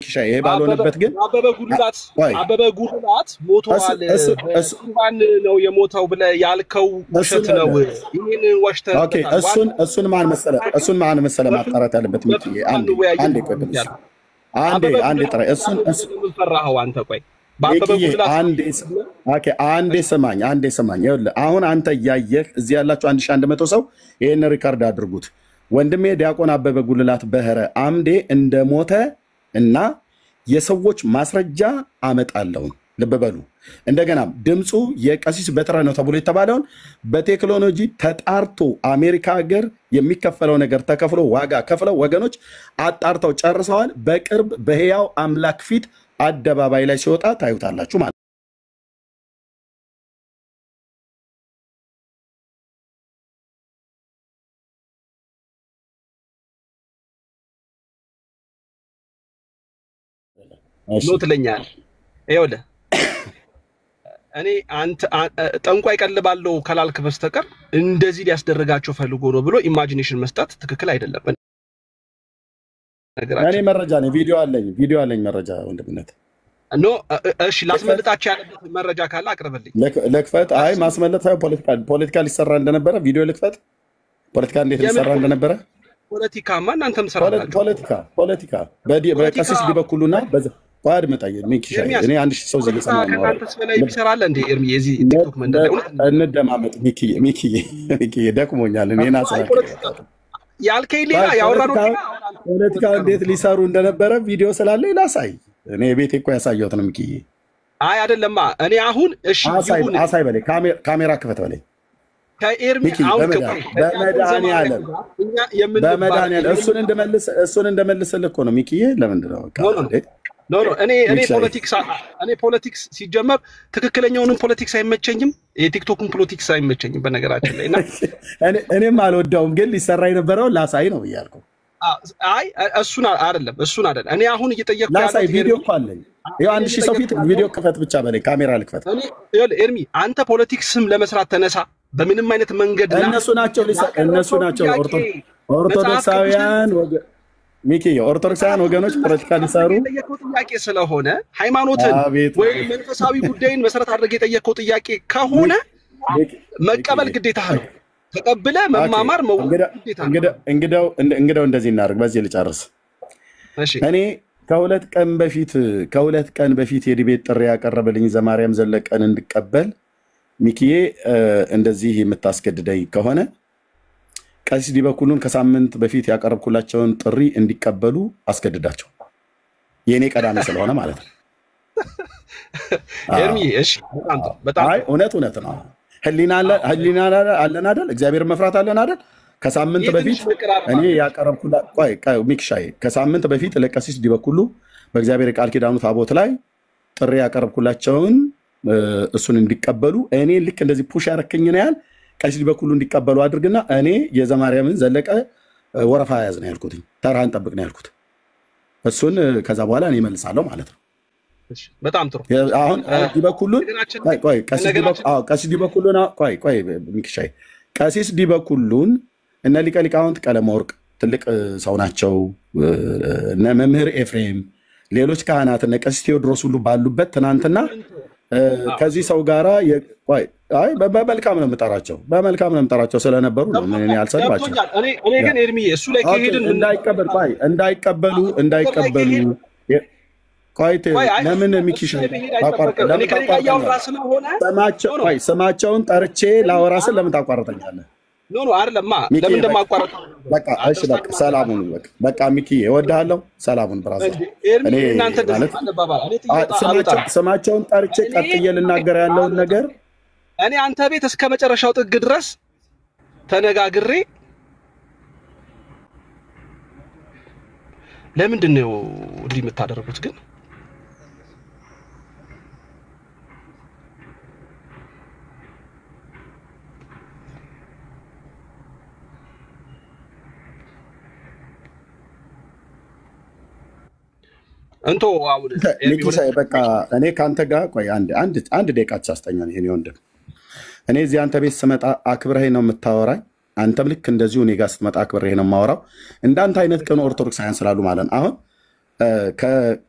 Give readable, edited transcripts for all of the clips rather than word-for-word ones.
ሚኪሻ ይሄ ባልሆነበት ግን አበበ ጉልላት ሞቷል እንኳን ነው የሞተው ብለህ ያልከው ውሸት ነው። ይሄን ወሽተህ ኦኬ እሱን ማን መሰለ ማጣራት ያለበት ሚኪዬ አንዴ ቆይ ብለሽ አንዴ ጥራ እሱን ፈራኸው አንተ ቆይ አንዴ ሰማኝ ይኸውልህ አሁን አንተ እያየህ እዚህ ያላችሁ 1100 ሰው ይሄን ሪካርድ አድርጉት። ወንድሜ ዲያቆን አበበ ጉልላት በህረ አምዴ እንደሞተ እና የሰዎች ማስረጃ አመጣለሁ። ልብ በሉ። እንደገና ድምፁ የቀሲስ በትረ ነው ተብሎ የተባለውን በቴክኖሎጂ ተጣርቶ አሜሪካ ሀገር የሚከፈለው ነገር ተከፍሎ ዋጋ ከፍለው ወገኖች አጣርተው ጨርሰዋል። በቅርብ በህያው አምላክ ፊት አደባባይ ላይ ሲወጣ ታዩታላችሁ ማለት ነው ትለኛል። ይኸውልህ እኔ አንተ ጠንቋይ ቀልባለሁ ከላልክ በስተቀር እንደዚህ ሊያስደርጋቸው ፈልጎ ነው ብሎ ኢማጂኔሽን መስጠት ትክክል አይደለም። እኔ መረጃ ነኝ፣ ቪዲዮ አለኝ መረጃ ወንድምነት ኖ እሺ፣ ላስመልጣቸው ያለበት መረጃ ካለ አቅርብልኝ። ለክፈት አይ ማስመለጥ ፖለቲካ ሊሰራ እንደነበረ ቪዲዮ ልክፈት። ፖለቲካ እንዴት ሊሰራ እንደነበረ ፖለቲካማ እናንተም ሰራላችሁ። ፖለቲካ በቀሲስ ዲበኩሉና በዛ ቋድ መጣየ ሚኪሻ እኔ አንድ ሺህ ሰው ዘገሰማ ነው አንተስ በላይ ይሰራል እንዴ ኤርሚ የዚህ ቲክቶክ መንደር እንደማመጥ ሚኪ ደክሞኛል። እኔና ሰራ ያልከኝ ሌላ ያወራነው ፖለቲካ እንዴት ሊሰሩ እንደነበረ ቪዲዮ ስላለ ላሳይ። እኔ ቤቴ እኮ ያሳየሁት ነው ሚኪ። አይ አይደለማ እኔ አሁን እሺ ይሁን አሳይ በላይ ካሜራ ክፈት በላይ ከኤርሚ አሁን በመድኃኒዓለም እሱን እንደመልስልህ እኮ ነው ሚኪዬ። ለምንድን ነው በቃ እኔ ፖለቲክስ ሲጀመር ትክክለኛውንም ፖለቲክስ አይመቸኝም፣ የቲክቶክን ፖለቲክስ አይመቸኝም በነገራችን ላይ እና እኔም አልወዳውም፣ ግን ሊሰራ የነበረው ላሳይ ነው እያልኩ። አይ እሱን አይደለም እኔ አሁን እየጠየቅኩ ላሳይ ቪዲዮ እኮ አለኝ። ይኸው 1000 ሰው ፊት ቪዲዮ ክፈት ብቻ በላይ ካሜራ ልክፈት። ኤርሚ አንተ ፖለቲክስም ለመስራት ተነሳ በምንም አይነት መንገድ እነሱ ናቸው ኦርቶዶክሳውያን ሚኪ ኦርቶዶክሳውያን ወገኖች ፖለቲካ ሊሰሩ የጠየቀው ጥያቄ ስለሆነ ሃይማኖትን ወይ መንፈሳዊ ጉዳይን መሰረት አድርገህ የጠየቀው ጥያቄ ከሆነ መቀበል ግዴታ ነው። ተቀብለ መማማር ግዴታ ነው። እንግዳው እንደዚህ እናድርግ፣ በዚህ ልጨርስ። እኔ ከሁለት ቀን በፊት የዲቤት ጥሪ ያቀረበልኝ ዘማርያም ዘለቀን እንድቀበል ሚኪዬ እንደዚህ የምታስገድደኝ ከሆነ ቀሲስ ዲበኩሉን ከሳምንት በፊት ያቀረብኩላቸውን ጥሪ እንዲቀበሉ አስገድዳቸው። የኔ ቀዳሚ ስለሆነ ማለት ነው። ኤርሚ እሺ፣ በጣም እውነት ነው። ህሊና አለን አይደል? እግዚአብሔር መፍራት አለን አይደል? ከሳምንት በፊት እኔ ሚክሻይ ከሳምንት በፊት ለቀሲስ ዲበኩሉ በእግዚአብሔር ቃል ኪዳኑ ታቦት ላይ ጥሪ ያቀረብኩላቸውን እሱን እንዲቀበሉ እኔ ልክ እንደዚህ ፑሽ ያረከኝ ነው ያል ቀሲስ ዲበኩሉ እንዲቀበሉ አድርግና እኔ የዘማርያምን ዘለቀ ወረፋ ያዝ ነው ያልኩት። ተራህን ጠብቅ ነው ያልኩት። እሱን ከዛ በኋላ እኔ መልሳለሁ ማለት ነው። በጣም ጥሩ። አሁን ዲበኩሉን ቀሲስ ዲበኩሉን ሚክሻይ ቀሲስ ዲበኩሉን እነ ሊቀ ሊቃውንት ቀለመወርቅ ትልቅ ሰው ናቸው። እነ መምህር ኤፍሬም፣ ሌሎች ካህናት እነ ቀሲስ ቴዎድሮስ ሁሉ ባሉበት ትናንትና ከዚህ ሰው ጋራ በመልካም ነው የምጠራቸው ስለነበሩ ነው። ምን ያልሰድባቸው እኔ ግን ኤርሚ እሱ ላይ ከሄድን እንዳይቀበሉ ለምን ሚኪሻ ስማቸውን ጠርቼ ላወራ ስል ለምን ታቋርጠኛለህ? ኖ አይደለማ። ለምን እንደማቋረጥ በቃ እሺ፣ በቃ ሰላሙን በቃ ሚኪ እወድሃለሁ። ሰላሙን ብራዘር። ስማቸውን ጠርቼ ቀጥዬ ልናገር ያለውን ነገር እኔ አንተ ቤት እስከ መጨረሻው ጥግ ድረስ ተነጋግሬ ለምንድን ነው እንዲህ የምታደርጉት ግን? እንቶ አሁን በቃ እኔ ካንተ ጋር ቆይ አንድ ደቂቃ አስጠኛኝ። ይሄን ወንድም እኔ እዚህ አንተ ቤት ስመጣ አክብረኸኝ ነው የምታወራኝ። አንተም ልክ እንደዚሁ እኔ ጋር ስትመጣ አክብረኸኝ ነው የማወራው። እንዳንተ አይነት ቀን ኦርቶዶክሳውያን ስላሉ ማለት ነው። አሁን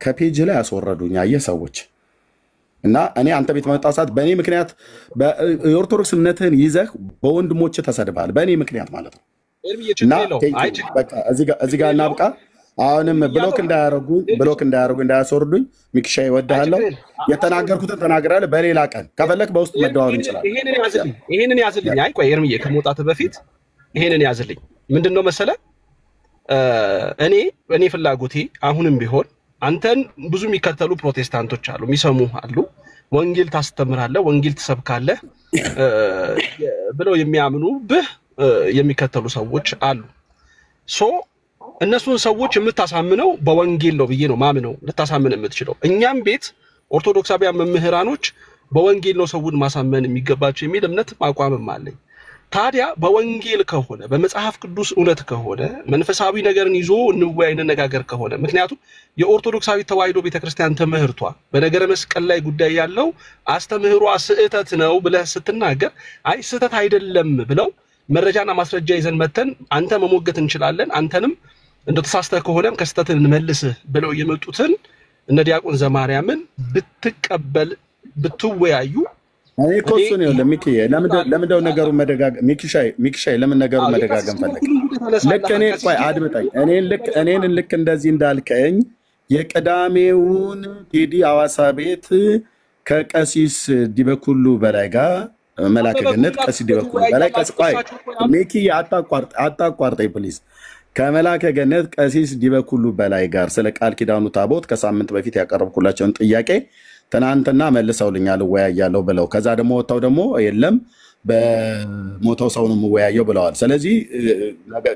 ከፔጅ ላይ ያስወረዱኝ አየህ ሰዎች። እና እኔ አንተ ቤት መጣ ሰዓት በእኔ ምክንያት የኦርቶዶክስ እምነትህን ይዘህ በወንድሞች ተሰድበሃል፣ በእኔ ምክንያት ማለት ነው። እና በቃ እዚህ ጋር እናብቃ። አሁንም ብሎክ እንዳያረጉ እንዳያስወርዱኝ። ሚክሻ ይወድሃለሁ። የተናገርኩትን ተናግራለህ። በሌላ ቀን ከፈለክ በውስጥ መደዋወል እንችላለን። ይሄንን ያዝልኝ። አይ ቆይ ኤርምዬ ከመውጣት በፊት ይሄንን ያዝልኝ። ምንድነው መሰለ እኔ ፍላጎቴ አሁንም ቢሆን አንተን ብዙ የሚከተሉ ፕሮቴስታንቶች አሉ፣ የሚሰሙ አሉ። ወንጌል ታስተምራለህ፣ ወንጌል ትሰብካለህ ብለው የሚያምኑብህ የሚከተሉ ሰዎች አሉ። እነሱን ሰዎች የምታሳምነው በወንጌል ነው ብዬ ነው ማምነው። ልታሳምን የምትችለው እኛም ቤት ኦርቶዶክሳውያን መምህራኖች በወንጌል ነው ሰውን ማሳመን የሚገባቸው የሚል እምነት አቋምም አለኝ። ታዲያ በወንጌል ከሆነ በመጽሐፍ ቅዱስ እውነት ከሆነ መንፈሳዊ ነገርን ይዞ እንወያይ እንነጋገር ከሆነ ምክንያቱም የኦርቶዶክሳዊ ተዋሕዶ ቤተክርስቲያን ትምህርቷ በነገረ መስቀል ላይ ጉዳይ ያለው አስተምህሯ ስህተት ነው ብለህ ስትናገር አይ ስህተት አይደለም ብለው መረጃና ማስረጃ ይዘን መተን አንተ መሞገት እንችላለን፣ አንተንም እንደተሳስተህ ከሆነም ከስተትን እንመልስህ ብለው የመጡትን እነ ዲያቆን ዘማርያምን ብትቀበል ብትወያዩ እኔ እኮ እሱን ይኸውልህ ሚኪዬ፣ ለምንድነው ነገሩን መደጋገም? ሚኪሻይ ለምን ነገሩን መደጋገም ፈለግ? ልክ እኔ ቆይ አድምጠኝ። እኔን ልክ እንደዚህ እንዳልከኝ የቅዳሜውን ቴዲ ሐዋሳ ቤት ከቀሲስ ዲበኩሉ በላይ ጋር መላከ ገነት ቀሲስ ዲበኩሉ በላይ ቆይ ሚኪዬ አታቋርጠኝ ፕሊዝ። ከመላከ ገነት ቀሲስ ዲበኩሉ በላይ ጋር ስለ ቃል ኪዳኑ ታቦት ከሳምንት በፊት ያቀረብኩላቸውን ጥያቄ ትናንትና መልሰውልኛል እወያያለሁ ብለው ከዛ ደግሞ ወጣው ደግሞ የለም በሞተው ሰው ነው የምወያየው ብለዋል። ስለዚህ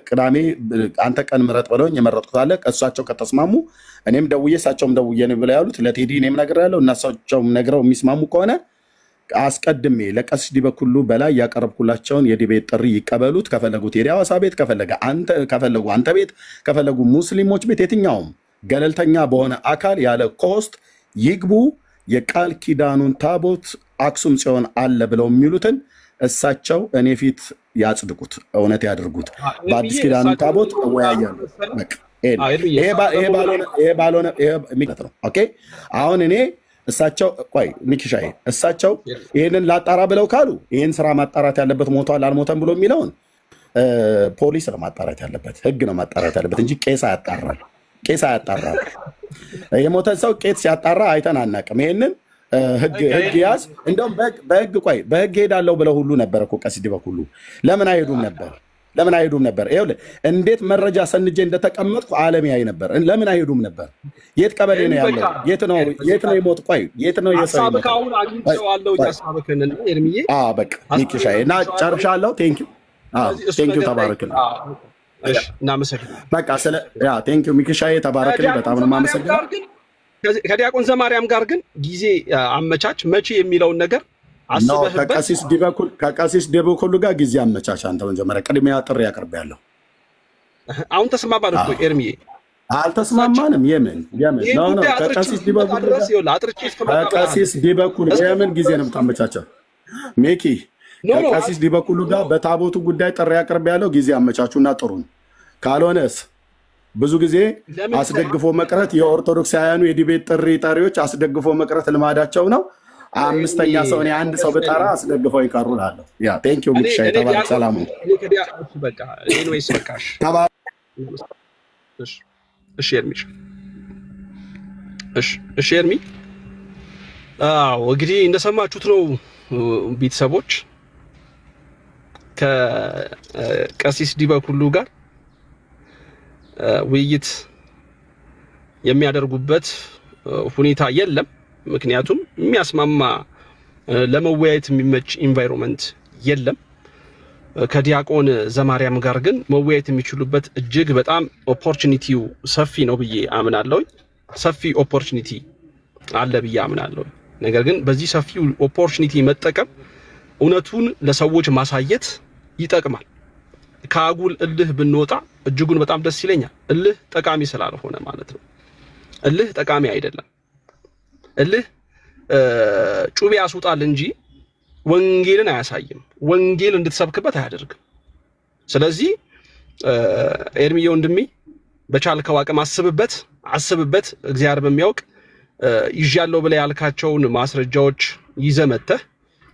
ቅዳሜ አንተ ቀን ምረጥ ብለውኝ የመረጥኩት አለ። እሳቸው ከተስማሙ እኔም ደውዬ እሳቸውም ደውዬ ነው ብለው ያሉት ለቴዲ እኔም ነግሬያለሁ እና እሳቸውም ነግረው የሚስማሙ ከሆነ አስቀድሜ ለቀሲስ ዲበኩሉ በላይ ያቀረብኩላቸውን የዲቤት ጥሪ ይቀበሉት። ከፈለጉ ቴዲ ሐዋሳ ቤት ከፈለጉ አንተ ቤት ከፈለጉ ሙስሊሞች ቤት የትኛውም ገለልተኛ በሆነ አካል ያለ ኮስት ይግቡ። የቃል ኪዳኑን ታቦት አክሱም ጽዮን አለ ብለው የሚሉትን እሳቸው እኔ ፊት ያጽድቁት፣ እውነት ያድርጉት። በአዲስ ኪዳኑን ታቦት እወያያለሁ። ይሄ ባልሆነ ነው። ኦኬ አሁን እኔ እሳቸው ቆይ ሚኪሻይ እሳቸው ይሄንን ላጣራ ብለው ካሉ ይሄን ስራ ማጣራት ያለበት ሞቷል አልሞተም ብሎ የሚለውን ፖሊስ ነው ማጣራት ያለበት፣ ህግ ነው ማጣራት ያለበት እንጂ ቄስ አያጣራል። ቄስ አያጣራል። የሞተ ሰው ቄስ ሲያጣራ አይተን አናውቅም። ይሄንን ህግ ያዝ። እንደውም በህግ ሄዳለሁ ብለው ሁሉ ነበር እኮ ቀሲስ ዲበኩሉ። ለምን አይሄዱም ነበር? ይኸውልህ እንዴት መረጃ ሰንጄ እንደተቀመጥኩ ዓለም ያይ ነበር። ለምን አይሄዱም ነበር? የት ቀበሌ ነው ያለው? የት ነው የሞት? ቆይ የት ነው የሰው ሞት? በቃ ሚኪሻዬ እና ጨርሻለሁ። ቴንኪው ተባረክልኝ። በቃ ቴንኪው ሚኪሻዬ ተባረክልኝ። በጣም ነው የማመሰግነው። ከዲያቆን ዘማርያም ጋር ግን ጊዜ አመቻች መቼ የሚለውን ነገር አስበህበት ከቀሲስ ዲበኩሉ ጋር ጊዜ አመቻች። አንተ መጀመሪያ ቅድሚያ ጥሪ አቅርቤያለሁ። አሁን ተስማማን እኮ ኤርሚዬ? አልተስማማንም። የምን ነው ከቀሲስ ዲበኩሉ የምን ጊዜ ነው የምታመቻቸው? ሚኪ ከቀሲስ ዲበኩሉ ጋር በታቦቱ ጉዳይ ጥሪ አቅርቤያለሁ። ጊዜ አመቻቹና ጥሩን። ካልሆነስ ብዙ ጊዜ አስደግፎ መቅረት የኦርቶዶክሳውያኑ የዲቤት ጥሪ ጠሪዎች አስደግፎ መቅረት ልማዳቸው ነው። አምስተኛ ሰው እኔ አንድ ሰው በጠራ አስደግፈው ይቀሩላለሁ። ያ ቴንኪው ሚኪሻዬ ተባረክ። ሰላም ነው። በቃ ኤኒዌይስ በቃሽ። እሺ ኤርሚ እንግዲህ እንደሰማችሁት ነው ቤተሰቦች ከቀሲስ ዲበኩሉ ጋር ውይይት የሚያደርጉበት ሁኔታ የለም። ምክንያቱም የሚያስማማ ለመወያየት የሚመች ኢንቫይሮንመንት የለም። ከዲያቆን ዘማርያም ጋር ግን መወያየት የሚችሉበት እጅግ በጣም ኦፖርቹኒቲው ሰፊ ነው ብዬ አምናለሁ። ሰፊ ኦፖርቹኒቲ አለ ብዬ አምናለሁ። ነገር ግን በዚህ ሰፊ ኦፖርቹኒቲ መጠቀም እውነቱን ለሰዎች ማሳየት ይጠቅማል። ከአጉል እልህ ብንወጣ እጅጉን በጣም ደስ ይለኛል። እልህ ጠቃሚ ስላልሆነ ማለት ነው። እልህ ጠቃሚ አይደለም። እልህ ጩቤ ያስውጣል እንጂ ወንጌልን አያሳይም። ወንጌል እንድትሰብክበት አያደርግም። ስለዚህ ኤርሚዬ ወንድሜ በቻልከው አቅም አስብበት። አስብበት እግዚአብሔር በሚያውቅ ይዣለው ብለ ያልካቸውን ማስረጃዎች ይዘመተህ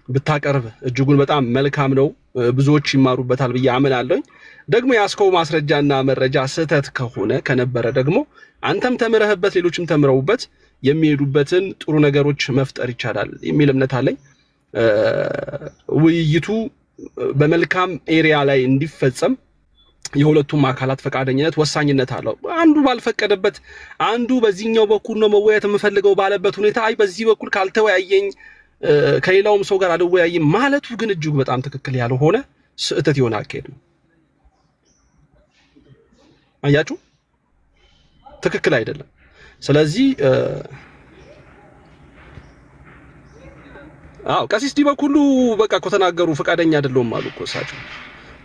ብታቀርብ እጅጉን በጣም መልካም ነው ብዙዎች ይማሩበታል ብዬ አምናለሁ ደግሞ ያስከው ማስረጃና መረጃ ስህተት ከሆነ ከነበረ ደግሞ አንተም ተምረህበት ሌሎችም ተምረውበት የሚሄዱበትን ጥሩ ነገሮች መፍጠር ይቻላል የሚል እምነት አለኝ ውይይቱ በመልካም ኤሪያ ላይ እንዲፈጸም የሁለቱም አካላት ፈቃደኝነት ወሳኝነት አለው አንዱ ባልፈቀደበት አንዱ በዚህኛው በኩል ነው መወያየት የምፈልገው ባለበት ሁኔታ አይ በዚህ በኩል ካልተወያየኝ ከሌላውም ሰው ጋር አልወያይም ማለቱ ግን እጅግ በጣም ትክክል ያልሆነ ስህተት ይሆናል ከሄድ ነው አያችሁ ትክክል አይደለም ስለዚህ ቀሲስ ዲበኩሉ በቃ ከተናገሩ ፈቃደኛ አይደሉም አሉ እኮ እሳቸው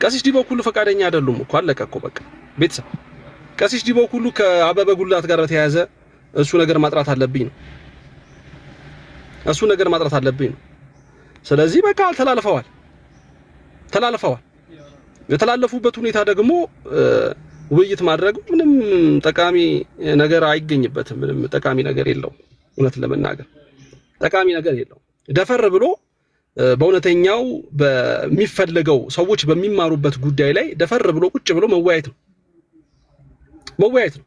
ቀሲስ ዲበኩሉ ፈቃደኛ አይደሉም እኮ አለቀ እኮ በቃ ቤተሰብ ቀሲስ ዲበኩሉ ከአበበ ጉልላት ጋር በተያያዘ እሱ ነገር ማጥራት አለብኝ ነው እሱ ነገር ማጥራት አለብኝ ነው ስለዚህ በቃ ተላልፈዋል የተላለፉበት ሁኔታ ደግሞ ውይይት ማድረግ ምንም ጠቃሚ ነገር አይገኝበትም ምንም ጠቃሚ ነገር የለው እውነት ለመናገር ጠቃሚ ነገር የለው ደፈር ብሎ በእውነተኛው በሚፈልገው ሰዎች በሚማሩበት ጉዳይ ላይ ደፈር ብሎ ቁጭ ብሎ መወያየት ነው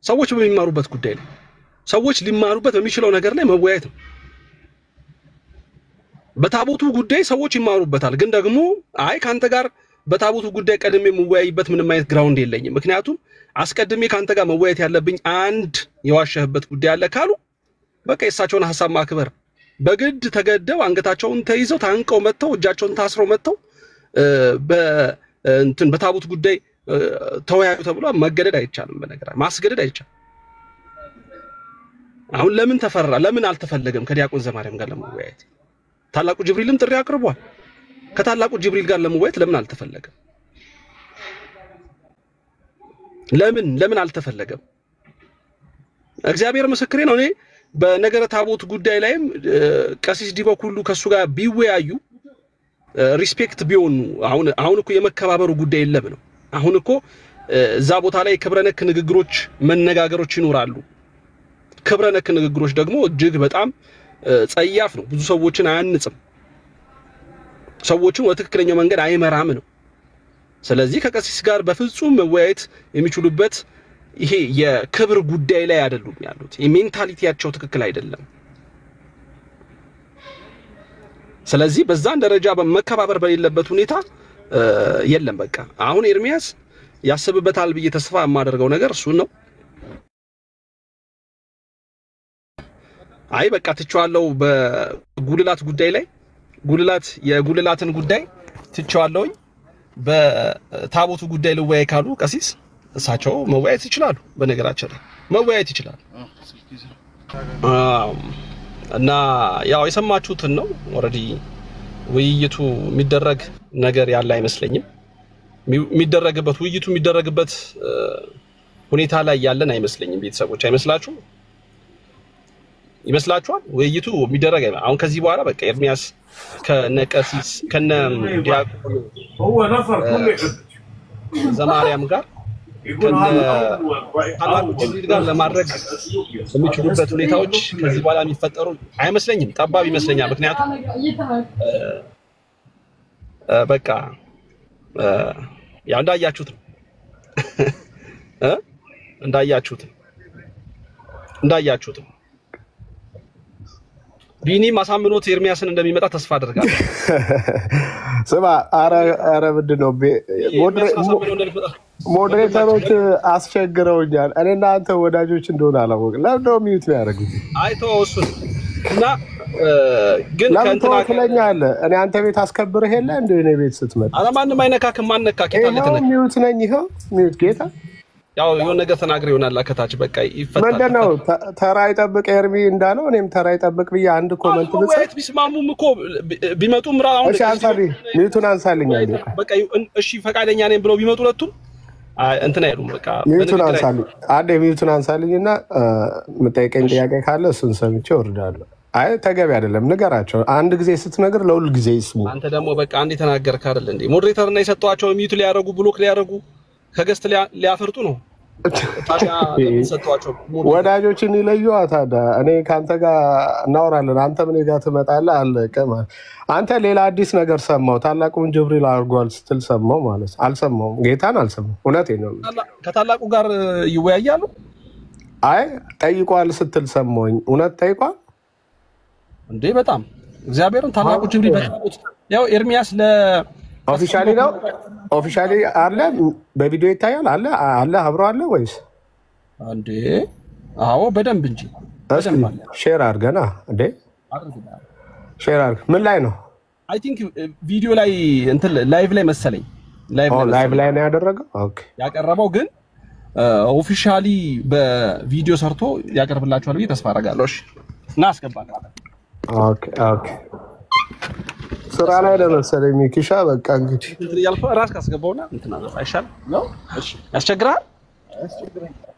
ሰዎች በሚማሩበት ጉዳይ ላይ ሰዎች ሊማሩበት በሚችለው ነገር ላይ መወያየት ነው በታቦቱ ጉዳይ ሰዎች ይማሩበታል ግን ደግሞ አይ ካንተ ጋር በታቦቱ ጉዳይ ቀድሜ መወያይበት ምንም አይነት ግራውንድ የለኝም ምክንያቱም አስቀድሜ ካንተ ጋር መወያየት ያለብኝ አንድ የዋሸህበት ጉዳይ አለ ካሉ በቃ የሳቸውን ሐሳብ ማክበር በግድ ተገደው አንገታቸውን ተይዘው ታንቀው መተው እጃቸውን ታስረው መተው በእንትን በታቦት ጉዳይ ተወያዩ ተብሎ መገደድ አይቻልም በነገራ ማስገደድ አይቻልም አሁን ለምን ተፈራ ለምን አልተፈለገም ከዲያቆን ዘማርያም ጋር ለመወያየት ታላቁ ጅብሪልም ጥሪ አቅርቧል ከታላቁ ጅብሪል ጋር ለመወያየት ለምን አልተፈለገም ለምን አልተፈለገም እግዚአብሔር ምስክሬ ነው እኔ በነገረ ታቦት ጉዳይ ላይም ቀሲስ ዲበኩሉ ከሱ ጋር ቢወያዩ ሪስፔክት ቢሆኑ አሁን እኮ የመከባበሩ ጉዳይ የለም ነው አሁን እኮ እዛ ቦታ ላይ ክብረነክ ንግግሮች መነጋገሮች ይኖራሉ ክብረነክ ንግግሮች ደግሞ እጅግ በጣም ጸያፍ ነው ብዙ ሰዎችን አያንጽም ሰዎችን ወደ ትክክለኛው መንገድ አይመራም ነው ስለዚህ ከቀሲስ ጋር በፍጹም መወያየት የሚችሉበት ይሄ የክብር ጉዳይ ላይ አይደሉም ያሉት የሜንታሊቲያቸው ትክክል አይደለም ስለዚህ በዛን ደረጃ በመከባበር በሌለበት ሁኔታ የለም በቃ አሁን ኤርሚያስ ያስብበታል ብዬ ተስፋ የማደርገው ነገር እሱ ነው አይ በቃ ትቻለው በጉልላት ጉዳይ ላይ የጉልላትን ጉዳይ ትቻለውኝ በታቦቱ ጉዳይ ልወያይ ካሉ ቀሲስ እሳቸው መወያየት ይችላሉ በነገራቸው ላይ መወያየት ይችላሉ እና ያው የሰማችሁትን ነው ኦሬዲ ውይይቱ የሚደረግ ነገር ያለ አይመስለኝም ውይይቱ የሚደረግበት ሁኔታ ላይ ያለን አይመስለኝም ቤተሰቦች ይመስላችኋል ውይይቱ የሚደረግ አሁን ከዚህ በኋላ በቃ ኤርሚያስ ከነቀሲስ ከነ ዲያቆን ዘማርያም ጋር ታላቁ ጅብሪል ጋር ለማድረግ የሚችሉበት ሁኔታዎች ከዚህ በኋላ የሚፈጠሩ አይመስለኝም ጠባብ ይመስለኛል ምክንያቱም በቃ ያው እንዳያችሁት ቢኒ ማሳምኖት ኤርሚያስን እንደሚመጣ ተስፋ አደርጋለሁ ስማ አረ ምንድነው ሞዴሬተሮች አስቸግረውኛል እኔና አንተ ወዳጆች እንደሆነ አላወቅም ለምን ነው ሚዩት ያደርጉት አይቶ እሱን እና ግን ከእንትና ስለኛለ እኔ አንተ ቤት አስከብረህ የለ እንደ እኔ ቤት ስትመጣ አለማንም አይነካክም ማንነካክ ይታለተ ነው ሚዩት ነኝ ይሄው ሚዩት ጌታ ያው የሆነ ነገር ተናግሬ ይሆናል አከታች በቃ ይፈታል ምንድነው ተራ ይጠብቅ ኤርሚ እንዳለው እኔም ተራ ይጠብቅ ብዬ አንድ ኮሜንት ልጽፍ ቢስማሙም እኮ ቢመጡም ራው እሺ አንሳልኝ ሚዩቱን አንሳልኝ አለ በቃ እሺ ፈቃደኛ ነኝ ብለው ቢመጡ ሁለቱም እንትና አይሉም በቃ ሚዩቱን አንሳልኝ አንዴ ሚዩቱን አንሳልኝና መጠየቀኝ ጥያቄ ካለ እሱን ሰምቼ ወርዳለሁ አይ ተገቢ አይደለም ንገራቸው አንድ ጊዜ ስትነግር ለሁሉ ጊዜ ይስሙ አንተ ደግሞ በቃ አንዴ ተናገርክ አይደል እንዴ ሞዴሬተርና የሰጧቸው ሚዩት ሊያረጉ ብሎክ ሊያረጉ ከገስት ሊያፈርጡ ነው ታዲያ ለምን ሰጧቸው? ወዳጆችን ይለዩዋ። ታዲያ እኔ ከአንተ ጋር እናወራለን፣ አንተ ምን ጋር ትመጣለህ? አለቀ ማለት። አንተ ሌላ አዲስ ነገር ሰማው፣ ታላቁን ጅብሪል አድርጓል ስትል ሰማው ማለት። አልሰማውም፣ ጌታን አልሰማው። እውነቴን ነው። ከታላቁ ጋር ይወያያሉ። አይ ጠይቋል ስትል ሰማሁኝ። እውነት ጠይቋል እንዴ? በጣም እግዚአብሔርን ታላቁ ጅብሪል በጣም ያው ኤርሚያስ ኦፊሻሊ ነው። ኦፊሻሊ አለ፣ በቪዲዮ ይታያል። አለ አብሮ አለ ወይስ እንዴ? አዎ በደንብ እንጂ በደንብ አለ። ሼር አድርገና እንዴ? ሼር አድርግ። ምን ላይ ነው? አይ ቲንክ ቪዲዮ ላይ እንትን ላይቭ ላይ መሰለኝ። ላይቭ ላይ ነው ያደረገው። ኦኬ ያቀረበው ግን ኦፊሻሊ በቪዲዮ ሰርቶ ያቀርብላችኋል ብዬ ተስፋ አደርጋለሁ። እሺ እና አስገባለሁ። ኦኬ ኦኬ ስራ ላይ ለመሰለኝ ሚኪሻ። በቃ እንግዲህ ያልኩ ራስ ካስገባውና እንትና አይሻል ነው? እሺ ያስቸግራል።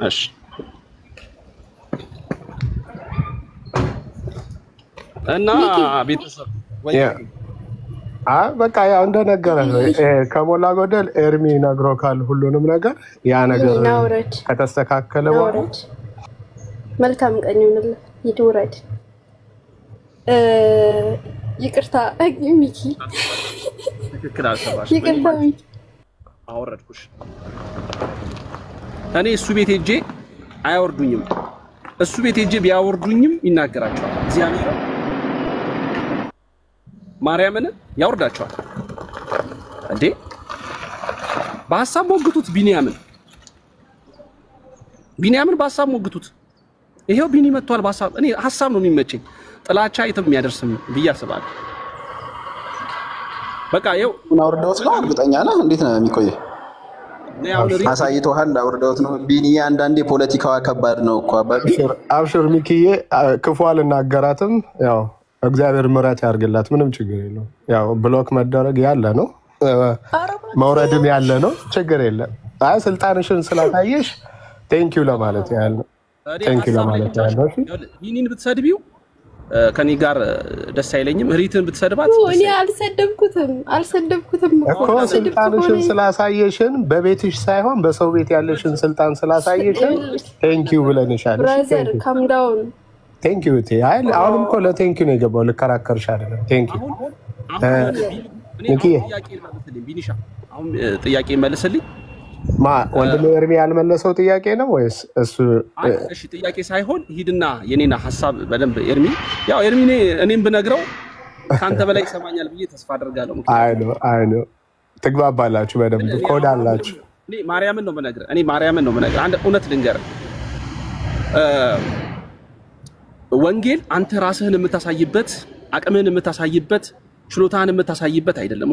እሺ እና ቤተሰብ ወይ በቃ ያው እንደነገረህ ነው። ከሞላ ጎደል ኤርሚ ነግሮካል ሁሉንም ነገር። ያ ነገር ከተስተካከለ በኋላ መልካም ቀን ይሁንልህ። ይውረድ። ይቅርታ ሚኪ፣ ትክክል አልሰባሽ። ይቅርታ ሚኪ፣ አወረድኩሽ። እኔ እሱ ቤት ሄጄ አያወርዱኝም። እሱ ቤት ሄጄ ቢያወርዱኝም ይናገራቸዋል። እግዚአብሔር ማርያምን ያወርዳቸዋል እንዴ! በሐሳብ ሞግቱት። ቢንያምን በሐሳብ ሞግቱት። ይሄው ቢኒ መጥቷል በሐሳብ። እኔ ሐሳብ ነው የሚመቸኝ፣ ጥላቻ የትም የሚያደርስም ብዬ አስባለሁ። በቃ ይኸው አውርደውት ነው። እርግጠኛ ነህ? እንዴት ነው የሚቆየው? አሳይቶሃል? አውርደውት ነው። ቢኒ አንዳንዴ ፖለቲካዋ ከባድ ነው እኮ። አብሽር ሚኪዬ፣ ክፉ አልናገራትም። ያው እግዚአብሔር ምሕረት ያርግላት። ምንም ችግር የለውም። ያው ብሎክ መደረግ ያለ ነው፣ መውረድም ያለ ነው። ችግር የለም። አይ ስልጣንሽን ስላሳየሽ ቴንኪው ለማለት ያለ ነው። ቴንኪው ለማለት ያለ ነው። ቢኒን ብትሰድቢው ከኔ ጋር ደስ አይለኝም። ሪትን ብትሰድባት እኔ አልሰደብኩትም እኮ ስልጣንሽን ስላሳየሽን፣ በቤትሽ ሳይሆን በሰው ቤት ያለሽን ስልጣን ስላሳየሽን ቴንኪው ብለንሻል። ብራዘር ካም ዳውን ቴንኪው እቲ። አይ አሁንም እኮ ለቴንኪው ነው የገባው፣ ልከራከርሽ አይደለም። ቴንኪው ሚኪ። አሁን ጥያቄ መልስልኝ። ወንድሜ ኤርሚ ያልመለሰው ጥያቄ ነው ወይስ እሱ? እሺ ጥያቄ ሳይሆን ሂድና የኔና ሐሳብ በደንብ ኤርሚ፣ ያው ኤርሚ እኔም ብነግረው ካንተ በላይ ይሰማኛል ብዬ ተስፋ አደርጋለሁ። አይ ነው ትግባባላችሁ፣ በደንብ ኮድ አላችሁ። እኔ ማርያምን ነው የምነግርህ። አንድ እውነት ልንገርህ፣ ወንጌል አንተ ራስህን የምታሳይበት፣ አቅምህን የምታሳይበት፣ ችሎታህን የምታሳይበት አይደለም።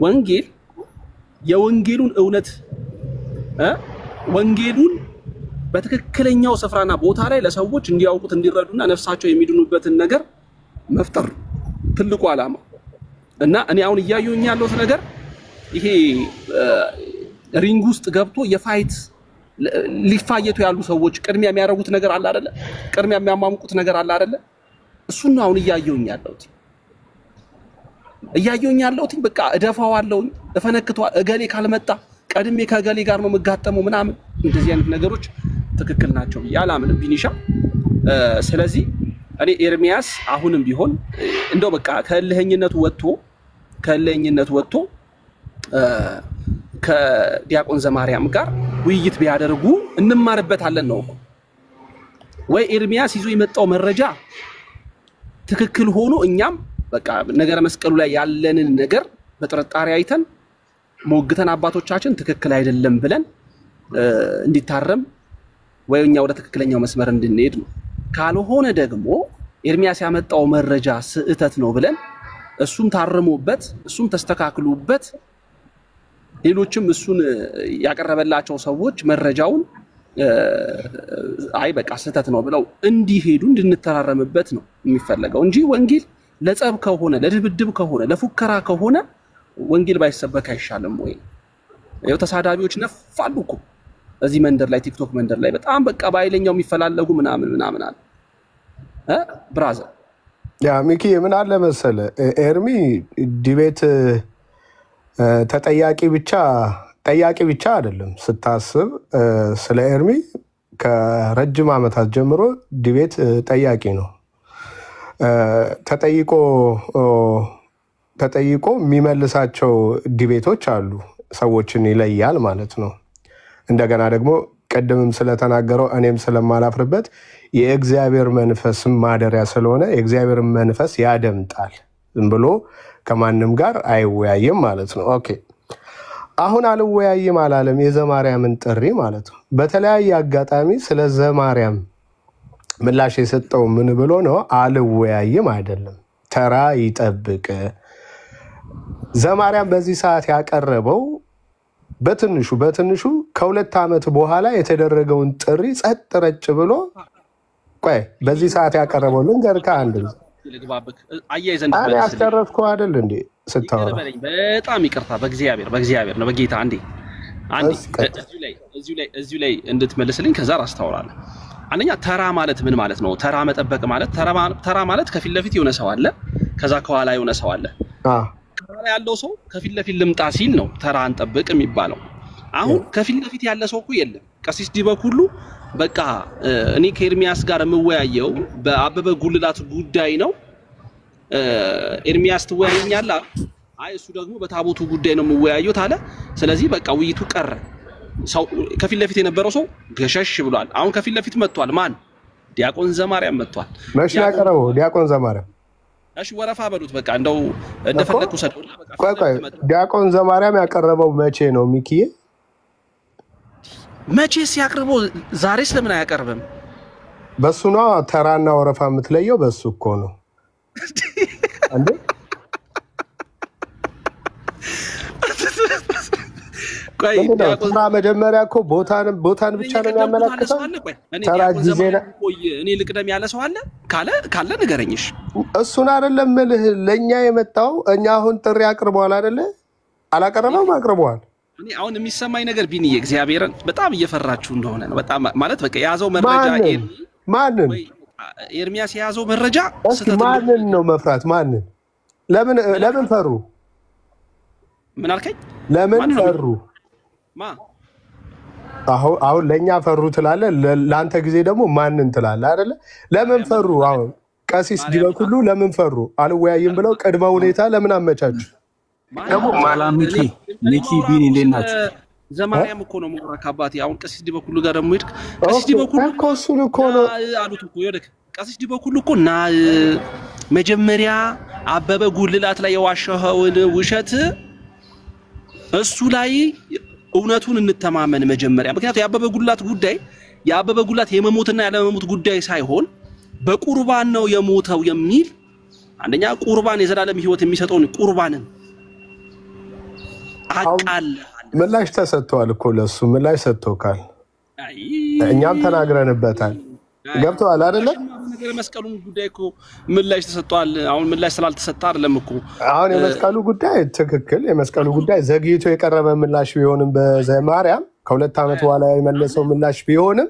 ወንጌል የወንጌሉን እውነት ወንጌሉን በትክክለኛው ስፍራና ቦታ ላይ ለሰዎች እንዲያውቁት እንዲረዱና ነፍሳቸው የሚድኑበትን ነገር መፍጠር ትልቁ ዓላማ እና እኔ አሁን እያየሁኝ ያለሁት ነገር ይሄ ሪንግ ውስጥ ገብቶ የፋይት ሊፋየቱ ያሉ ሰዎች ቅድሚያ የሚያደርጉት ነገር አለ አይደለ? ቅድሚያ የሚያማምቁት ነገር አለ አይደለ? እሱን ነው አሁን እያየሁኝ ያለሁት። በቃ እደፋዋለሁ፣ እፈነክተዋለሁ። እገሌ ካልመጣ ቀድሜ ከእገሌ ጋር ነው የምጋጠመው ምናምን። እንደዚህ አይነት ነገሮች ትክክል ናቸው ያላምን ቢኒሻ። ስለዚህ እኔ ኤርሚያስ አሁንም ቢሆን እንደው በቃ ከእልህኝነቱ ወጥቶ ከዲያቆን ዘማርያም ጋር ውይይት ቢያደርጉ እንማርበታለን ነው። ወይ ኤርሚያስ ይዞ የመጣው መረጃ ትክክል ሆኖ እኛም በቃ ነገረ መስቀሉ ላይ ያለንን ነገር በጥርጣሬ አይተን ሞግተን አባቶቻችን ትክክል አይደለም ብለን እንዲታረም ወይ እኛ ወደ ትክክለኛው መስመር እንድንሄድ ነው። ካልሆነ ደግሞ ኤርሚያስ ያመጣው መረጃ ስህተት ነው ብለን እሱም ታርሞበት እሱም ተስተካክሉበት ሌሎችም እሱን ያቀረበላቸው ሰዎች መረጃውን አይ በቃ ስህተት ነው ብለው እንዲሄዱ እንድንተራረምበት ነው የሚፈለገው እንጂ ወንጌል ለጸብ ከሆነ ለድብድብ ከሆነ ለፉከራ ከሆነ ወንጌል ባይሰበክ አይሻልም ወይ? ያው ተሳዳቢዎች ነፋሉ እኮ እዚህ መንደር ላይ ቲክቶክ መንደር ላይ በጣም በቃ ባይለኛው የሚፈላለጉ ምናምን አለ ብራዘር። ያ ሚኪ ምን አለ መሰለ ኤርሚ ዲቤት ተጠያቂ ብቻ ጠያቂ ብቻ አይደለም ስታስብ ስለ ኤርሚ ከረጅም ዓመታት ጀምሮ ዲቤት ጠያቂ ነው። ተጠይቆ የሚመልሳቸው ዲቤቶች አሉ፣ ሰዎችን ይለያል ማለት ነው። እንደገና ደግሞ ቀደምም ስለተናገረው እኔም ስለማላፍርበት የእግዚአብሔር መንፈስም ማደሪያ ስለሆነ የእግዚአብሔር መንፈስ ያደምጣል፣ ዝም ብሎ ከማንም ጋር አይወያይም ማለት ነው። ኦኬ አሁን አልወያይም አላለም የዘማርያምን ጥሪ ማለት ነው። በተለያየ አጋጣሚ ስለ ዘማርያም ምላሽ የሰጠው ምን ብሎ ነው? አልወያይም አይደለም፣ ተራ ይጠብቅ። ዘማርያም በዚህ ሰዓት ያቀረበው በትንሹ ከ2 ዓመት በኋላ የተደረገውን ጥሪ ጸጥ ረጭ ብሎ ቆይ በዚህ ሰዓት ያቀረበው ልንገርካ አንድ ያስጨረስኩ አይደል እንዴ ስታወራ በጣም ይቅርታ በእግዚአብሔር ነው በጌታ አንዴ እዚሁ ላይ እንድትመልስልኝ ከዛ አስተዋውራለሁ። አንደኛ ተራ ማለት ምን ማለት ነው? ተራ መጠበቅ ማለት ተራ ማለት ከፊት ለፊት የሆነ ሰው አለ፣ ከዛ ከኋላ የሆነ ሰው አለ። ከኋላ ያለው ሰው ከፊት ለፊት ልምጣ ሲል ነው ተራ አንጠብቅ የሚባለው። አሁን ከፊት ለፊት ያለ ሰው እኮ የለም። ቀሲስ ዲበኩሉ በቃ እኔ ከኤርሚያስ ጋር የምወያየው በአበበ ጉልላት ጉዳይ ነው፣ ኤርሚያስ ትወያየኛለህ፣ አይ እሱ ደግሞ በታቦቱ ጉዳይ ነው የምወያየው አለ። ስለዚህ በቃ ውይይቱ ቀረ። ሰው ከፊት ለፊት የነበረው ሰው ገሸሽ ብሏል። አሁን ከፊት ለፊት መጥቷል። ማን? ዲያቆን ዘማርያም መጥቷል። መቼ ያቀረበው ዲያቆን ዘማርያም? እሺ ወረፋ በሉት በቃ እንደው እንደፈለኩ ሰደው። ቆይ ዲያቆን ዘማርያም ያቀረበው መቼ ነው ሚኪዬ? መቼስ ያቀርበው? ዛሬ ስለምን አያቀርብም? በሱ ነው ተራና ወረፋ የምትለየው፣ በሱ እኮ ነው እንዴ? ቆይ ዲያቆን መጀመሪያ እኮ ቦታን ብቻ ነው የሚያመለክተው። ተራ ጊዜ እኔ ልቅደም ያለ ሰው አለ ካለ ንገረኝሽ። እሱን አይደለም ምልህ ለኛ የመጣው እኛ አሁን ጥሪ አቅርበዋል አይደለ? አላቀረበም? አቅርበዋል። እኔ አሁን የሚሰማኝ ነገር ቢኒዬ እግዚአብሔርን በጣም እየፈራችሁ እንደሆነ ነው። በጣም ማለት በቃ የያዘው መረጃ ማንን ኤርሚያስ የያዘው መረጃ ማንን ነው መፍራት? ማንን? ለምን ፈሩ? ምን አልከኝ? ለምን ፈሩ? አሁን ለኛ ፈሩ ትላለ፣ ለአንተ ጊዜ ደግሞ ማንን ትላለ አይደለ? ለምን ፈሩ? አሁን ቀሲስ ዲበኩሉ ለምን ፈሩ? አልወያይም ብለው ቅድመ ሁኔታ ለምን አመቻቹ? ደግሞ ሚኪ ቢኒ እንዴት ናችሁ? ዘማርያም እኮ ነው መውራክ አባቴ። አሁን ቀሲስ ዲበኩሉ ጋር ደግሞ ሄድክ። ቀሲስ ዲበኩሉ እኮ እሱን እኮ ነው አሉት እኮ ይወደክ። ቀሲስ ዲበኩሉ እኮ ና መጀመሪያ አበበ ጉልላት ላይ የዋሸኸውን ውሸት እሱ ላይ እውነቱን እንተማመን መጀመሪያ። ምክንያቱም የአበበ ጉልላት የመሞትና ያለመሞት ጉዳይ ሳይሆን በቁርባን ነው የሞተው የሚል አንደኛ ቁርባን የዘላለም ሕይወት የሚሰጠውን ቁርባንን አቃል ምላሽ ተሰጥቷል እኮ ለሱ ምላሽ ሰጥቶካል። እኛም ተናግረንበታል። ገብቷል አይደለ? ነገር መስቀሉን ጉዳይ እኮ ምላሽ ተሰጥቷል። አሁን ምላሽ ስላልተሰጠ አይደለም እኮ አሁን የመስቀሉ ጉዳይ ትክክል። የመስቀሉ ጉዳይ ዘግይቶ የቀረበ ምላሽ ቢሆንም በዘማርያም ከ2 ዓመት በኋላ የመለሰው ምላሽ ቢሆንም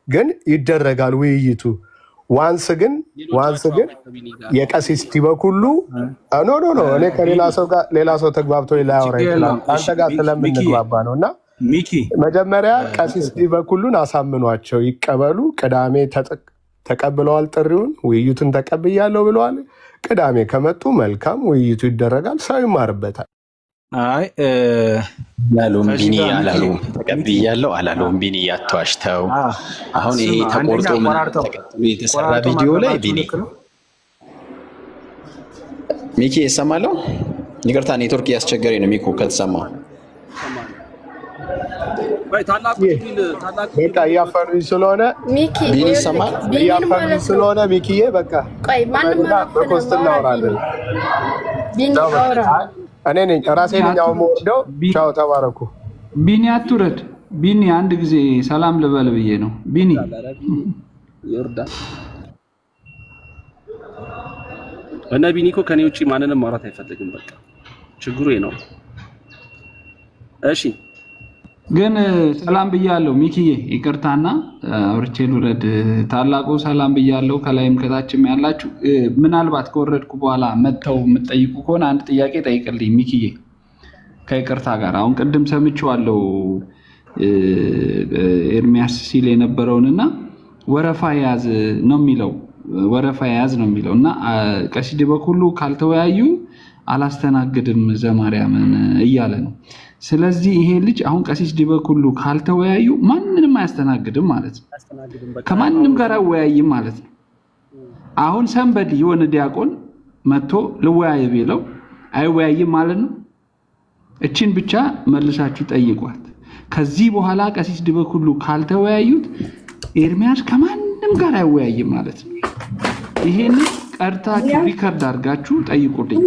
ግን ይደረጋል ውይይቱ። ዋንስ ግን የቀሲስ ዲበኩሉ ኖ እኔ ከሌላ ሰው ተግባብቶ ላያወራ ይችላል። አንተ ጋር ስለምንግባባ ነውና ሚኪ መጀመሪያ ቀሲስ ዲበኩሉን አሳምኗቸው ይቀበሉ። ቅዳሜ ተቀብለዋል ጥሪውን፣ ውይይቱን ተቀብያለሁ ብለዋል። ቅዳሜ ከመጡ መልካም ውይይቱ ይደረጋል፣ ሰው ይማርበታል። አይ ላሎም ቢኒ አላሎም ተቀብያለሁ አላሎም ቢኒ ያተዋሽተው። አሁን ይሄ ተቆርጦ የተሰራ ቪዲዮ ላይ ቢኒ ሚኪ ይሰማል? ይቅርታ ኔትወርክ ያስቸገረኝ ነው። ሚኩ ከተሰማ በቃ እያፈሩኝ ስለሆነ ሚኪ ቢኒ ይሰማል? እያፈሩኝ ስለሆነ ሚኪዬ በቃ ቆይ ማንም በኮስት እናወራለን። ቢኒ አውራ እኔ ነኝ ራሴ ነኝ አሁን የምወርደው። ቻው ተባረኩ። ቢኒ አትውረድ። ቢኒ አንድ ጊዜ ሰላም ልበል ብዬ ነው። ቢኒ ይርዳ እና ቢኒ እኮ ከኔ ውጪ ማንንም ማውራት አይፈልግም። በቃ ችግሩ ነው። እሺ ግን ሰላም ብያለሁ ሚኪዬ፣ ይቅርታና አውርቼ ልውረድ። ታላቁ ሰላም ብያለሁ። ከላይም ከታችም ያላችሁ ምናልባት ከወረድኩ በኋላ መተው የምትጠይቁ ከሆነ አንድ ጥያቄ ጠይቅልኝ ሚኪዬ። ከይቅርታ ጋር አሁን ቅድም ሰምቼዋለሁ ኤርሚያስ ሲል የነበረውንና ወረፋ ያዝ ነው የሚለው ወረፋ ያዝ ነው የሚለውና ቀሲስ ዲበኩሉ ካልተወያዩ አላስተናግድም ዘማርያምን እያለ ነው። ስለዚህ ይሄ ልጅ አሁን ቀሲስ ዲበኩሉ ካልተወያዩ ማንንም አያስተናግድም ማለት ነው። ከማንንም ጋር አይወያይም ማለት ነው። አሁን ሰንበዲ የሆነ ዲያቆን መጥቶ ልወያይ ቢለው አይወያይም ማለት ነው። እቺን ብቻ መልሳችሁ ጠይቋት። ከዚህ በኋላ ቀሲስ ዲበኩሉ ካልተወያዩት ኤርሚያስ ከማንም ጋር አይወያይም ማለት ነው። ይሄን ቀርታችሁ ሪከርድ አድርጋችሁ ጠይቁልኝ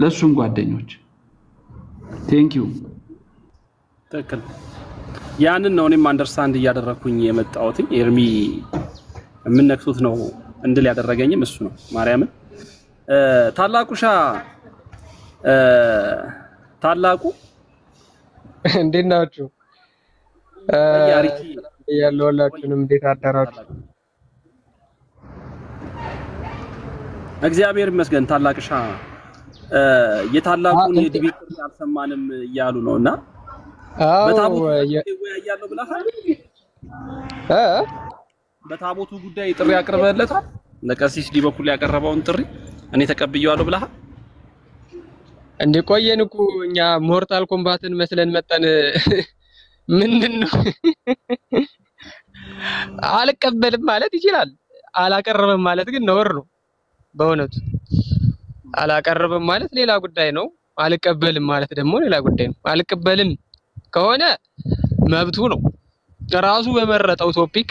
ለሱም ጓደኞች። ቴንክ ዩ። ትክክል። ያንን ነው እኔም አንደርስታንድ እያደረኩኝ የመጣሁት። ኤርሚ የምነክቱት ነው እንድል ያደረገኝም እሱ ነው። ማርያምን ታላቁሻ ታላቁ እንዴት ናችሁ? ያለውላችሁንም እንዴት አደራችሁ? እግዚአብሔር ይመስገን። ታላቅሻ የታላቁን የዲቤት አልሰማንም እያሉ ነውና በታቦቱ ያያለው ብለሃል። በታቦቱ ጉዳይ ጥሪ አቅርበለታል። ለቀሲስ ዲበኩሉ ያቀረበውን ጥሪ እኔ ተቀብየዋለሁ ብለሃል። እንዴ ቆየን እኮ እኛ ሞርታል ኮምባትን መስለን መጣን። ምንድነው አልቀበልም ማለት ይችላል። አላቀረበም ማለት ግን ነውር ነው። በእውነቱ አላቀረበም ማለት ሌላ ጉዳይ ነው። አልቀበልም ማለት ደግሞ ሌላ ጉዳይ ነው። አልቀበልም ከሆነ መብቱ ነው። ራሱ በመረጠው ቶፒክ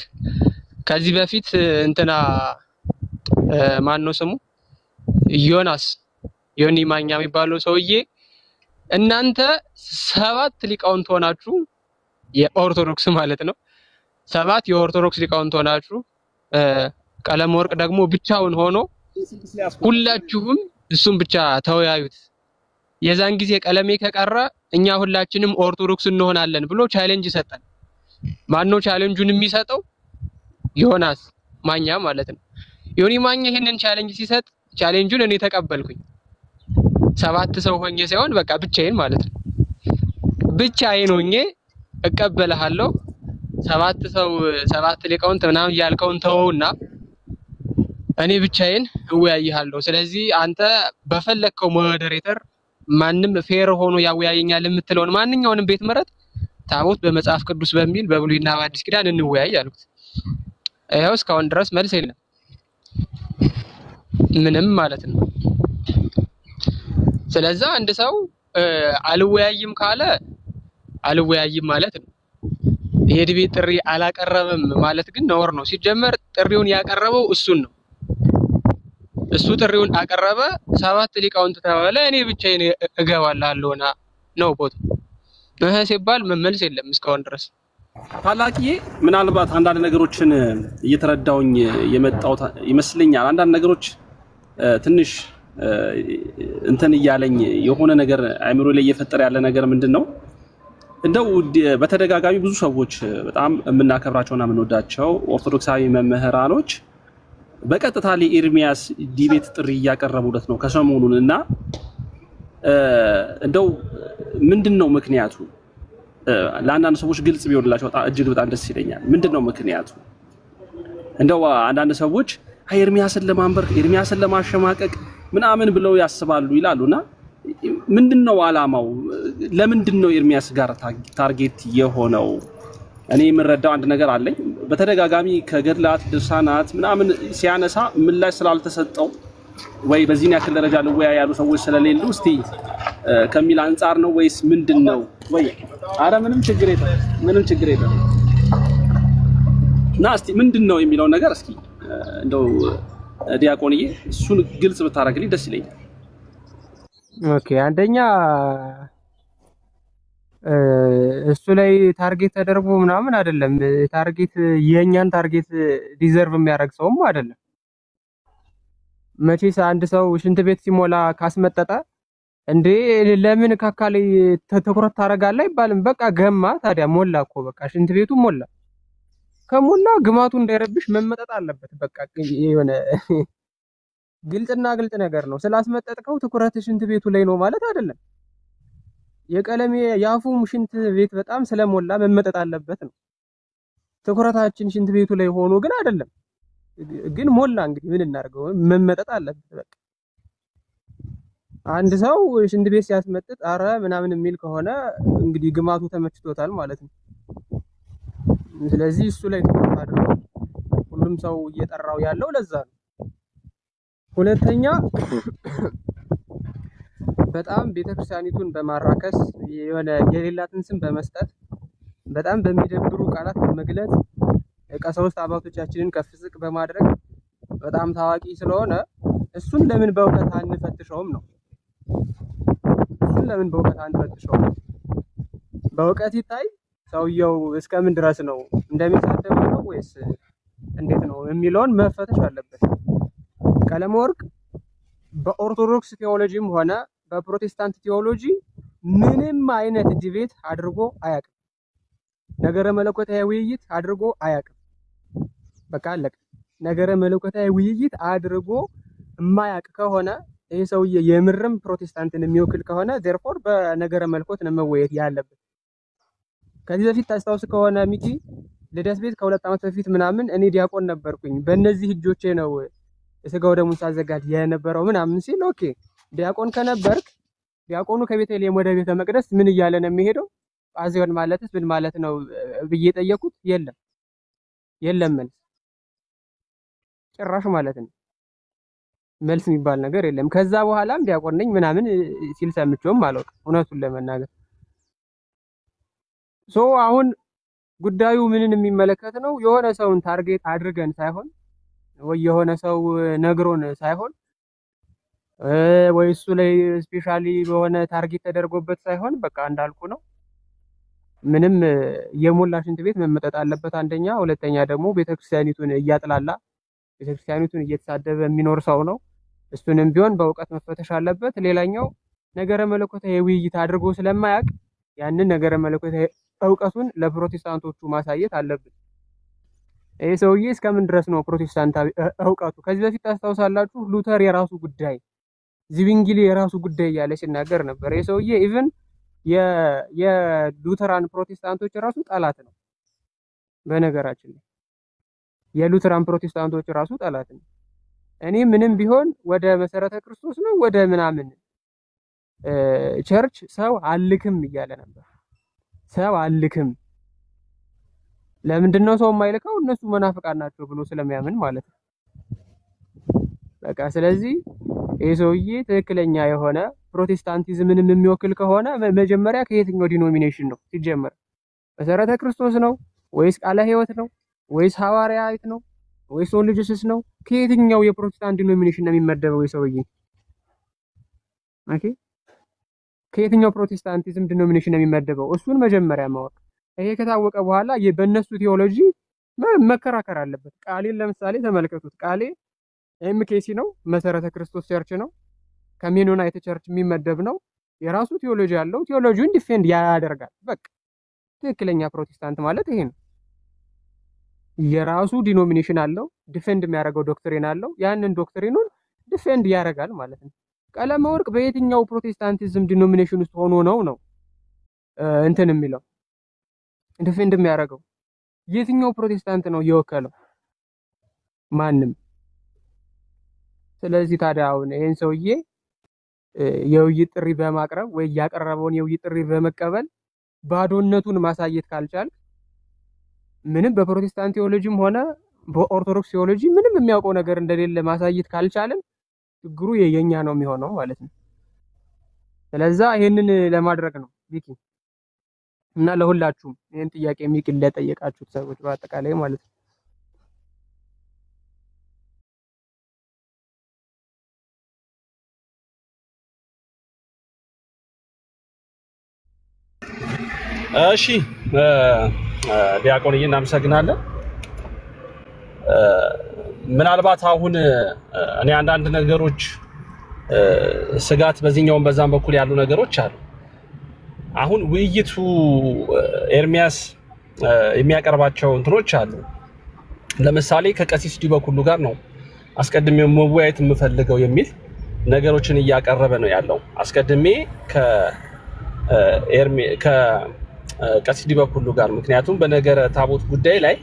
ከዚህ በፊት እንትና ማን ነው ስሙ ዮኒ ማኛ የሚባለው ሰውዬ እናንተ 7 ሊቃውንት ሆናችሁ የኦርቶዶክስ ማለት ነው 7 የኦርቶዶክስ ሊቃውንት ሆናችሁ ቀለም ወርቅ ደግሞ ብቻውን ሆኖ ሁላችሁም እሱም ብቻ ተወያዩት የዛን ጊዜ ቀለሜ ከቀረ እኛ ሁላችንም ኦርቶዶክስ እንሆናለን ብሎ ቻሌንጅ ሰጠን። ማን ነው ቻሌንጁን የሚሰጠው? ዮናስ ማኛ ማለት ነው። ዮኒ ማኛ ይሄንን ቻሌንጅ ሲሰጥ ቻሌንጁን እኔ ተቀበልኩኝ። 7 ሰው ሆኜ ሳይሆን በቃ ብቻዬን ማለት ነው። ብቻዬን ሆኜ እቀበልሃለሁ 7 ሰው 7 ሊቃውንት ምናምን ያልከውን ተወውና እኔ ብቻዬን እወያይሃለሁ። ስለዚህ አንተ በፈለከው ሞዴሬተር ማንም ፌር ሆኖ ያወያየኛል የምትለውን ማንኛውንም ቤት መረጥ ታቦት በመጽሐፍ ቅዱስ በሚል በብሉይና በአዲስ ኪዳን እንወያይ አልኩት። ይሄው እስካሁን ድረስ መልስ የለም ምንም ማለት ነው። ስለዚህ አንድ ሰው አልወያይም ካለ አልወያይም ማለት ነው። የዲቤት ጥሪ አላቀረበም ማለት ግን ነውር ነው። ሲጀመር ጥሪውን ያቀረበው እሱን ነው። እሱ ጥሪውን አቀረበ 7 ሊቃውንት ተባለ እኔ ብቻዬን እገባላለሁና ነው ቦት ሲባል መመልስ የለም እስካሁን ድረስ። ታላቅዬ ምናልባት አንዳንድ ነገሮችን እየተረዳውኝ የመጣው ይመስለኛል። አንዳንድ ነገሮች ትንሽ እንትን እያለኝ የሆነ ነገር አይምሮ ላይ እየፈጠረ ያለ ነገር ምንድነው? እንደው በተደጋጋሚ ብዙ ሰዎች በጣም የምናከብራቸውና የምንወዳቸው ኦርቶዶክሳዊ መምህራኖች በቀጥታ ለኤርሚያስ ዲቤት ጥሪ እያቀረቡለት ነው ከሰሞኑንና እንደው ምንድነው ምክንያቱ? ለአንዳንድ ሰዎች ግልጽ ቢሆንላቸው እጅግ በጣም ደስ ይለኛል። ምንድነው ምክንያቱ? እንደው አንዳንድ ሰዎች ኤርሚያስን ለማንበር ኤርሚያስን ለማሸማቀቅ ምናምን ብለው ያስባሉ ይላሉና ምንድነው አላማው? ለምንድነው ኤርሚያስ ጋር ታርጌት የሆነው? እኔ የምረዳው አንድ ነገር አለኝ። በተደጋጋሚ ከገድላት ድርሳናት ምናምን ሲያነሳ ምላሽ ስላልተሰጠው ወይ በዚህ ያክል ደረጃ ልወያይ ያሉ ሰዎች ስለሌሉ እስቲ ከሚል አንፃር ነው ወይስ ምንድነው? ወይ አረ ምንም ችግር የለም እና እስቲ ምንድነው የሚለው ነገር እስኪ እንደው ዲያቆንዬ እሱን ግልጽ ብታረግልኝ ደስ ይለኛል። ኦኬ አንደኛ እሱ ላይ ታርጌት ተደርጎ ምናምን አይደለም። ታርጌት የኛን ታርጌት ዲዘርቭ የሚያደርግ ሰውም አይደለም። መቼስ አንድ ሰው ሽንት ቤት ሲሞላ ካስመጠጠ እንዴ ለምን ካካለ ትኩረት ታረጋለህ አይባልም። በቃ ገማ ታዲያ ሞላ እኮ በቃ ሽንት ቤቱ ሞላ። ከሞላ ግማቱ እንዳይረብሽ መመጠጥ አለበት። በቃ የሆነ ግልጽና ግልጽ ነገር ነው። ስላስመጠጥከው ትኩረት ሽንት ቤቱ ላይ ነው ማለት አይደለም። የቀለሜ ያፉ ሽንት ቤት በጣም ስለሞላ መመጠጥ አለበት ነው ትኩረታችን ሽንት ቤቱ ላይ ሆኖ ግን አይደለም ግን ሞላ እንግዲህ ምን እናርገው መመጠጥ አለበት በቃ አንድ ሰው ሽንት ቤት ሲያስመጥጥ አረ ምናምን የሚል ከሆነ እንግዲህ ግማቱ ተመችቶታል ማለት ነው ስለዚህ እሱ ላይ ትኩረት አድርጎ ሁሉም ሰው እየጠራው ያለው ለዛ ነው ሁለተኛ በጣም ቤተክርስቲያኒቱን በማራከስ የሆነ የሌላትን ስም በመስጠት በጣም በሚደብሩ ቃላት በመግለጽ ቀሳውስት አባቶቻችንን ከፍዝቅ በማድረግ በጣም ታዋቂ ስለሆነ እሱን ለምን በእውቀት አንፈትሸውም ነው እሱን ለምን በእውቀት አንፈትሸውም በእውቀት ይታይ ሰውየው እስከምን ድረስ ነው እንደሚሳደብ ነው ወይስ እንዴት ነው የሚለውን መፈተሽ አለበት ቀለመወርቅ በኦርቶዶክስ ቴዎሎጂም ሆነ በፕሮቴስታንት ቴዎሎጂ ምንም አይነት ዲቤት አድርጎ አያውቅም ነገረ መለኮታዊ ውይይት አድርጎ አያውቅም በቃ አለቀ ነገረ መለኮታዊ ውይይት አድርጎ የማያውቅ ከሆነ ይሄ ሰውዬ የምርም ፕሮቴስታንትን የሚወክል ከሆነ therefore በነገረ መለኮት ነው መወየት ያለበት ከዚህ በፊት ታስታውስ ከሆነ ሚኪ ልደት ቤት ከ2 ዓመት በፊት ምናምን እኔ ዲያቆን ነበርኩኝ በእነዚህ እጆቼ ነው እስጋው ደሙን ሳዘጋጅ የነበረው ምናምን ሲል ኦኬ ዲያቆን ከነበርክ ዲያቆኑ ከቤተልሔም ወደ ቤተ መቅደስ ምን እያለ ነው የሚሄደው ጳዚዮን ማለትስ ምን ማለት ነው ብዬ ጠየቁት የለም መልስ ጭራሽ ማለት ነው መልስ የሚባል ነገር የለም ከዛ በኋላም ዲያቆን ነኝ ምናምን ሲል ሰምቼውም አላውቅም እውነቱን ለመናገር አሁን ጉዳዩ ምንን የሚመለከት ነው የሆነ ሰውን ታርጌት አድርገን ሳይሆን ወይ የሆነ ሰው ነግሮን ሳይሆን ወይ እሱ ላይ ስፔሻሊ በሆነ ታርጌት ተደርጎበት ሳይሆን በቃ እንዳልኩ ነው ምንም የሞላ ሽንት ቤት መመጠጥ አለበት አንደኛ ሁለተኛ ደግሞ ቤተክርስቲያኒቱን እያጥላላ ቤተክርስቲያኒቱን እየተሳደበ የሚኖር ሰው ነው እሱንም ቢሆን በእውቀት መፈተሽ አለበት ሌላኛው ነገረ መለኮታዊ ውይይት አድርጎ ስለማያውቅ ያንን ነገረ መለኮታዊ እውቀቱን ለፕሮቴስታንቶቹ ማሳየት አለበት ይሄ ሰውዬ እስከምን ድረስ ነው ፕሮቴስታንታዊ እውቀቱ ከዚህ በፊት ታስታውሳላችሁ ሉተር የራሱ ጉዳይ ዚቪንግሊ የራሱ ጉዳይ ያለ ሲናገር ነበር ይሄ ሰውዬ ኢቭን የሉተራን ፕሮቴስታንቶች ራሱ ጠላት ነው በነገራችን ላይ የሉተራን ፕሮቴስታንቶች ራሱ ጠላት ነው እኔ ምንም ቢሆን ወደ መሰረተ ክርስቶስ ነው ወደ ምናምን ቸርች ሰው አልክም እያለ ነበር ሰው አልክም ለምንድነው ሰው የማይልከው እነሱ መናፍቃን ናቸው ብሎ ስለሚያምን ማለት ነው በቃ ስለዚህ ይሄ ሰውዬ ትክክለኛ የሆነ ፕሮቴስታንቲዝምንም የሚወክል ከሆነ መጀመሪያ ከየትኛው ዲኖሚኔሽን ነው ሲጀመር መሰረተ ክርስቶስ ነው ወይስ ቃለ ሕይወት ነው ወይስ ሐዋርያት ነው ወይስ ኦንልጅስስ ነው ከየትኛው የፕሮቴስታንት ዲኖሚኔሽን ነው የሚመደበው ይሄ ሰውዬ ኦኬ ከየትኛው ፕሮቴስታንቲዝም ዲኖሚኔሽን ነው የሚመደበው እሱን መጀመሪያ ማወቅ ይሄ ከታወቀ በኋላ በእነሱ ቴዎሎጂ መከራከር አለበት ቃሌን ለምሳሌ ተመልከቱት ቃሌ ኤምኬሲ ነው መሰረተ ክርስቶስ ቸርች ነው ከሜኖናይት ቸርች የሚመደብ ነው የራሱ ቴዎሎጂ ያለው ቴዎሎጂውን ዲፌንድ ያደርጋል በቃ ትክክለኛ ፕሮቴስታንት ማለት ይሄ ነው የራሱ ዲኖሚኔሽን አለው ዲፌንድ የሚያደርገው ዶክትሪን አለው ያንን ዶክትሪኑን ዲፌንድ ያደርጋል ማለት ነው ቀለመወርቅ በየትኛው ፕሮቴስታንቲዝም ዲኖሚኔሽን ውስጥ ሆኖ ነው እንትን የሚለው ዲፌንድ የሚያደርገው የትኛው ፕሮቴስታንት ነው የወከለው ማንም ስለዚህ ታዲያ አሁን ይሄን ሰውዬ የውይይት ጥሪ በማቅረብ ወይ ያቀረበውን የውይይት ጥሪ በመቀበል ባዶነቱን ማሳየት ካልቻል ምንም በፕሮቴስታንት ቴዎሎጂም ሆነ በኦርቶዶክስ ቴዎሎጂ ምንም የሚያውቀው ነገር እንደሌለ ማሳየት ካልቻለን ችግሩ የኛ ነው የሚሆነው ማለት ነው ስለዚህ ይሄንን ለማድረግ ነው ቪኪ እና ለሁላችሁም ይሄን ጥያቄ የሚቅል ለጠየቃችሁት ሰዎች በአጠቃላይ ማለት ነው እሺ ዲያቆንዬ እናመሰግናለን ምናልባት አሁን እኔ አንዳንድ ነገሮች ስጋት በዚህኛውም በዛም በኩል ያሉ ነገሮች አሉ አሁን ውይይቱ ኤርሚያስ የሚያቀርባቸው እንትኖች አሉ ለምሳሌ ከቀሲስ ዲበኩሉ ጋር ነው አስቀድሜ መወያየት የምፈልገው የሚል ነገሮችን እያቀረበ ነው ያለው አስቀድሜ ኤርሚ ከቀሲስ ዲበኩሉ ጋር ምክንያቱም በነገረ ታቦት ጉዳይ ላይ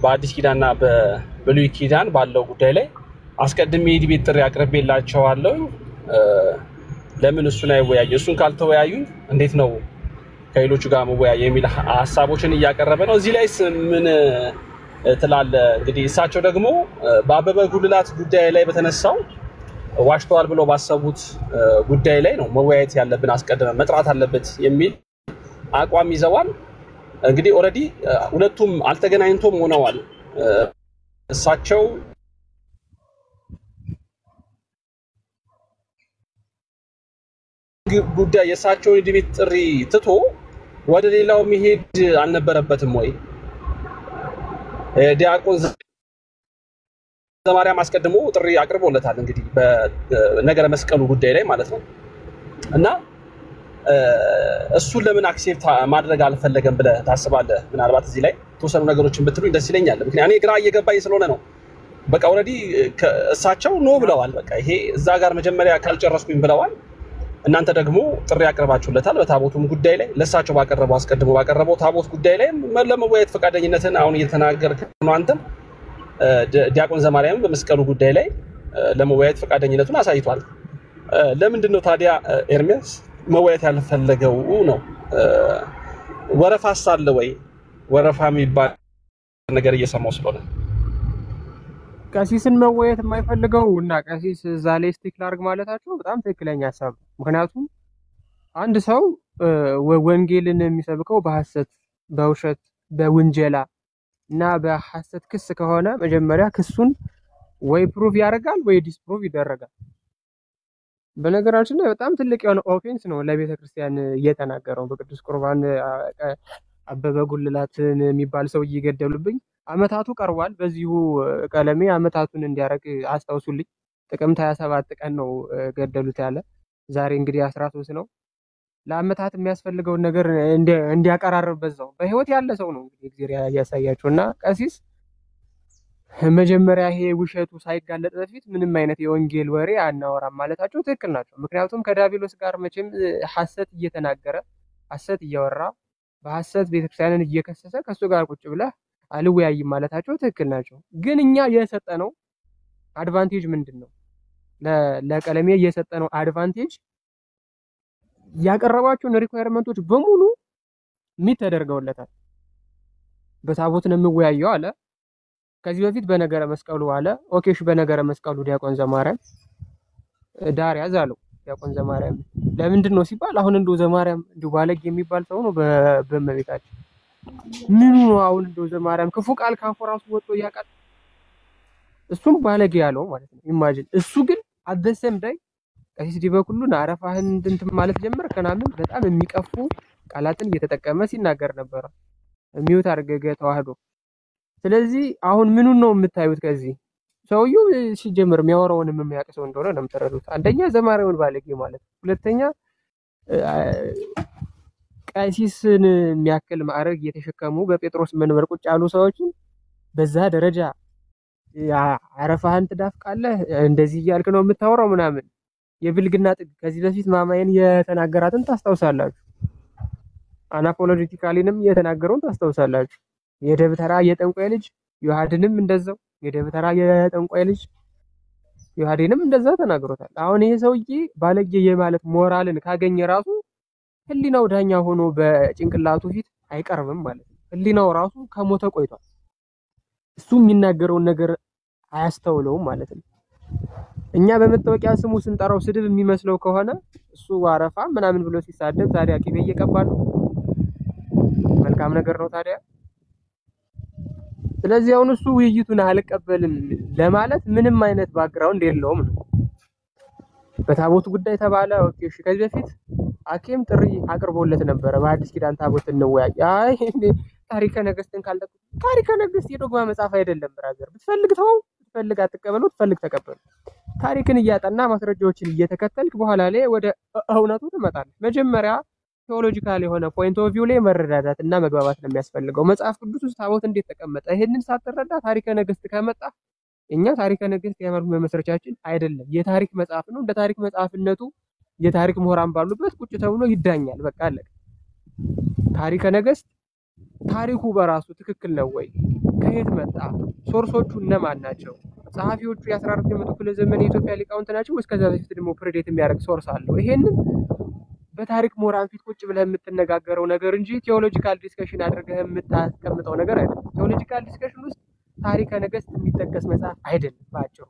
በአዲስ ኪዳንና በብሉይ ኪዳን ባለው ጉዳይ ላይ አስቀድሜ ዲቤት ጥሪ አቅርቤላቸዋለሁ። ለምን እሱን አይወያዩ? እሱን ካልተወያዩ እንዴት ነው ከሌሎቹ ጋር መወያየ የሚል ሐሳቦችን እያቀረበ ነው። እዚህ ላይ ምን ትላለ? እንግዲህ እሳቸው ደግሞ በአበበ ጉልላት ጉዳይ ላይ በተነሳው ዋሽተዋል ብለው ባሰቡት ጉዳይ ላይ ነው መወያየት ያለብን፣ አስቀድመን መጥራት አለበት የሚል አቋም ይዘዋል። እንግዲህ ኦልሬዲ ሁለቱም አልተገናኝቶም ሆነዋል። እሳቸው ጉዳይ የእሳቸውን ዲቤት ጥሪ ትቶ ወደ ሌላው መሄድ አልነበረበትም ወይ? ዲያቆን ዘማርያም አስቀድሞ ጥሪ አቅርቦለታል እንግዲህ በነገረ መስቀሉ ጉዳይ ላይ ማለት ነው። እና እሱን ለምን አክሴፕት ማድረግ አልፈለገም ብለህ ታስባለህ? ምናልባት እዚህ ላይ ተወሰኑ ነገሮችን ብትሉኝ ደስ ይለኛል። ምክንያቱም ግራ እየገባኝ ስለሆነ ነው። በቃ ኦልሬዲ እሳቸው ኖ ብለዋል። በቃ ይሄ እዛ ጋር መጀመሪያ ካልጨረስኩኝ ብለዋል። እናንተ ደግሞ ጥሪ አቅርባችሁለታል በታቦቱም ጉዳይ ላይ ለእሳቸው ባቀረበው አስቀድሞ ባቀረበው ታቦት ጉዳይ ላይ ለመወያየት ፈቃደኝነትን አሁን እየተናገርክ ነው። አንተም ዲያቆን ዘማርያም በመስቀሉ ጉዳይ ላይ ለመወያየት ፈቃደኝነቱን አሳይቷል። ለምንድን ነው ታዲያ ኤርሚያስ መወያየት ያልፈለገው ነው? ወረፋስ አለ ወይ? ወረፋ የሚባል ነገር እየሰማው ስለሆነ ቀሲስን መወያየት የማይፈልገው እና ቀሲስ እዛ ላይ ስቲክ ላርግ ማለታቸው በጣም ትክክለኛ ሀሳብ። ምክንያቱም አንድ ሰው ወንጌልን የሚሰብከው በሐሰት፣ በውሸት፣ በውንጀላ እና በሐሰት ክስ ከሆነ መጀመሪያ ክሱን ወይ ፕሩቭ ያደርጋል ወይ ዲስፕሩቭ ይደረጋል። በነገራችን ላይ በጣም ትልቅ የሆነ ኦፌንስ ነው ለቤተ ክርስቲያን እየተናገረው። በቅዱስ ቁርባን አበበ ጉልላትን የሚባል ሰው እየገደሉብኝ አመታቱ ቀርቧል። በዚሁ ቀለሜ አመታቱን እንዲያረግ አስታውሱልኝ። ጥቅምት 27 ቀን ነው ገደሉት ያለ። ዛሬ እንግዲህ 13 ነው። ለአመታት የሚያስፈልገውን ነገር እንዲያቀራርብበት ነው። በህይወት ያለ ሰው ነው እንግዲህ እግዚአብሔር ያሳያቸውና ቀሲስ መጀመሪያ ይሄ ውሸቱ ሳይጋለጥ በፊት ምንም አይነት የወንጌል ወሬ አናወራም ማለታቸው ትክክል ናቸው። ምክንያቱም ከዳቢሎስ ጋር መቼም ሐሰት እየተናገረ ሐሰት እያወራ በሐሰት ቤተክርስቲያንን እየከሰሰ ከሱ ጋር ቁጭ ብለህ አልወያይም ማለታቸው ትክክል ናቸው። ግን እኛ የሰጠነው አድቫንቴጅ ምንድነው? ለቀለሜ የሰጠነው አድቫንቴጅ ያቀረባቸውን ሪኳየርመንቶች በሙሉ ሚት ተደርገውለታል። በታቦት ነው የምወያየው አለ። ከዚህ በፊት በነገረ መስቀሉ አለ። ኦኬሽ በነገረ መስቀሉ ዲያቆን ዘማርያም ዳር ያዝ አለው። ዲያቆን ዘማርያም ለምንድን ነው ሲባል አሁን እንደው ዘማርያም እንደው ባለጌ የሚባል ሰው ነው በመቤታችን ምኑ ነው አሁን እንደው ዘማርያም ክፉ ቃል ካፉ ራሱ ወጥቶ ያቃል። እሱም ባለጌ ያለው ማለት ነው። ኢማጂን እሱ ግን አደሰም ዳይ ቀሲስ ዲበኩሉን አረፋህን እንትን ማለት ጀመረ ከናምን በጣም የሚቀፉ ቃላትን እየተጠቀመ ሲናገር ነበር። ሚውት አርገገ ተዋህዶ። ስለዚህ አሁን ምኑን ነው የምታዩት? ከዚህ ሰውየው ሲጀምር የሚያወራውንም የሚያውቅ ሰው እንደሆነ ነው የምትረዱት። አንደኛ ዘማሪውን ባለጌ ማለት፣ ሁለተኛ ቀሲስን የሚያክል ማዕረግ እየተሸከሙ በጴጥሮስ መንበር ቁጭ ያሉ ሰዎችን በዛ ደረጃ አረፋህን ትዳፍቃለህ እንደዚህ እያልክ ነው የምታወራው ምናምን የብልግና ጥግ። ከዚህ በፊት ማማየን የተናገራትን ታስታውሳላችሁ። አናፖሎጂቲካሊንም የተናገረውን ታስታውሳላችሁ። የደብተራ የጠንቋይ ልጅ ዮሐድንም እንደዛው የደብተራ የጠንቋይ ልጅ ዮሐድንም እንደዛው ተናግሮታል። አሁን ይሄ ሰውዬ ባለጌ የማለት ሞራልን ካገኘ ራሱ ህሊናው ዳኛ ሆኖ በጭንቅላቱ ፊት አይቀርብም ማለት ነው። ህሊናው ራሱ ከሞተ ቆይቷል። እሱ የሚናገረውን ነገር አያስተውለውም ማለት ነው። እኛ በመታወቂያ ስሙ ስንጠራው ስድብ የሚመስለው ከሆነ እሱ አረፋ ምናምን ብሎ ሲሳደብ ታዲያ ቅቤ እየቀባ ነው። መልካም ነገር ነው ታዲያ። ስለዚህ አሁን እሱ ውይይቱን አልቀበልም ለማለት ምንም አይነት ባክግራውንድ የለውም ነው። በታቦት ጉዳይ ተባለ። ኦኬ እሺ፣ ከዚህ በፊት አኬም ጥሪ አቅርቦለት ነበረ በአዲስ ኪዳን ታቦት እንወያይ። አይ ታሪከ ነገስትን ካልተቀበሉ ታሪከ ነገስት የዶግማ መጽሐፍ አይደለም ብራዘር። ብትፈልግ ተው፣ ብትፈልግ አትቀበሉ፣ ብትፈልግ ተቀበሉ። ታሪክን እያጠና ማስረጃዎችን እየተከተልክ በኋላ ላይ ወደ እውነቱ ትመጣለህ። መጀመሪያ ቴዎሎጂካል የሆነ ፖይንት ኦፍ ቪው ላይ መረዳዳት እና መግባባት ነው የሚያስፈልገው። መጽሐፍ ቅዱስ ውስጥ ታቦት እንዴት ተቀመጠ? ይሄንን ሳትረዳ ታሪከ ነገስት ከመጣ እኛ ታሪከ ነገስት የሃይማኖት መመስረቻችን አይደለም፣ የታሪክ መጽሐፍ ነው። እንደ ታሪክ መጽሐፍነቱ የታሪክ ምሁራን ባሉበት ቁጭ ተብሎ ይዳኛል። በቃ አለቀ። ታሪከ ነገስት ታሪኩ በራሱ ትክክል ነው ወይ? ከየት መጣ? ሶርሶቹ እነማን ናቸው? ጸሐፊዎቹ የ14ኛው ክፍለ ዘመን የኢትዮጵያ ሊቃውንት ናቸው ወይስ ከዛ በፊት ደግሞ ፕሬዴት የሚያደርግ ሶርስ አለው? ይሄንን በታሪክ ምሁራን ፊት ቁጭ ብለህ የምትነጋገረው ነገር እንጂ ቴዎሎጂካል ዲስከሽን አድርገህ የምታስቀምጠው ነገር አይደለም። ቴዎሎጂካል ዲስከሽን ውስጥ ታሪከ ነገስት የሚጠቀስ መጽሐፍ አይደለም ባጭሩ።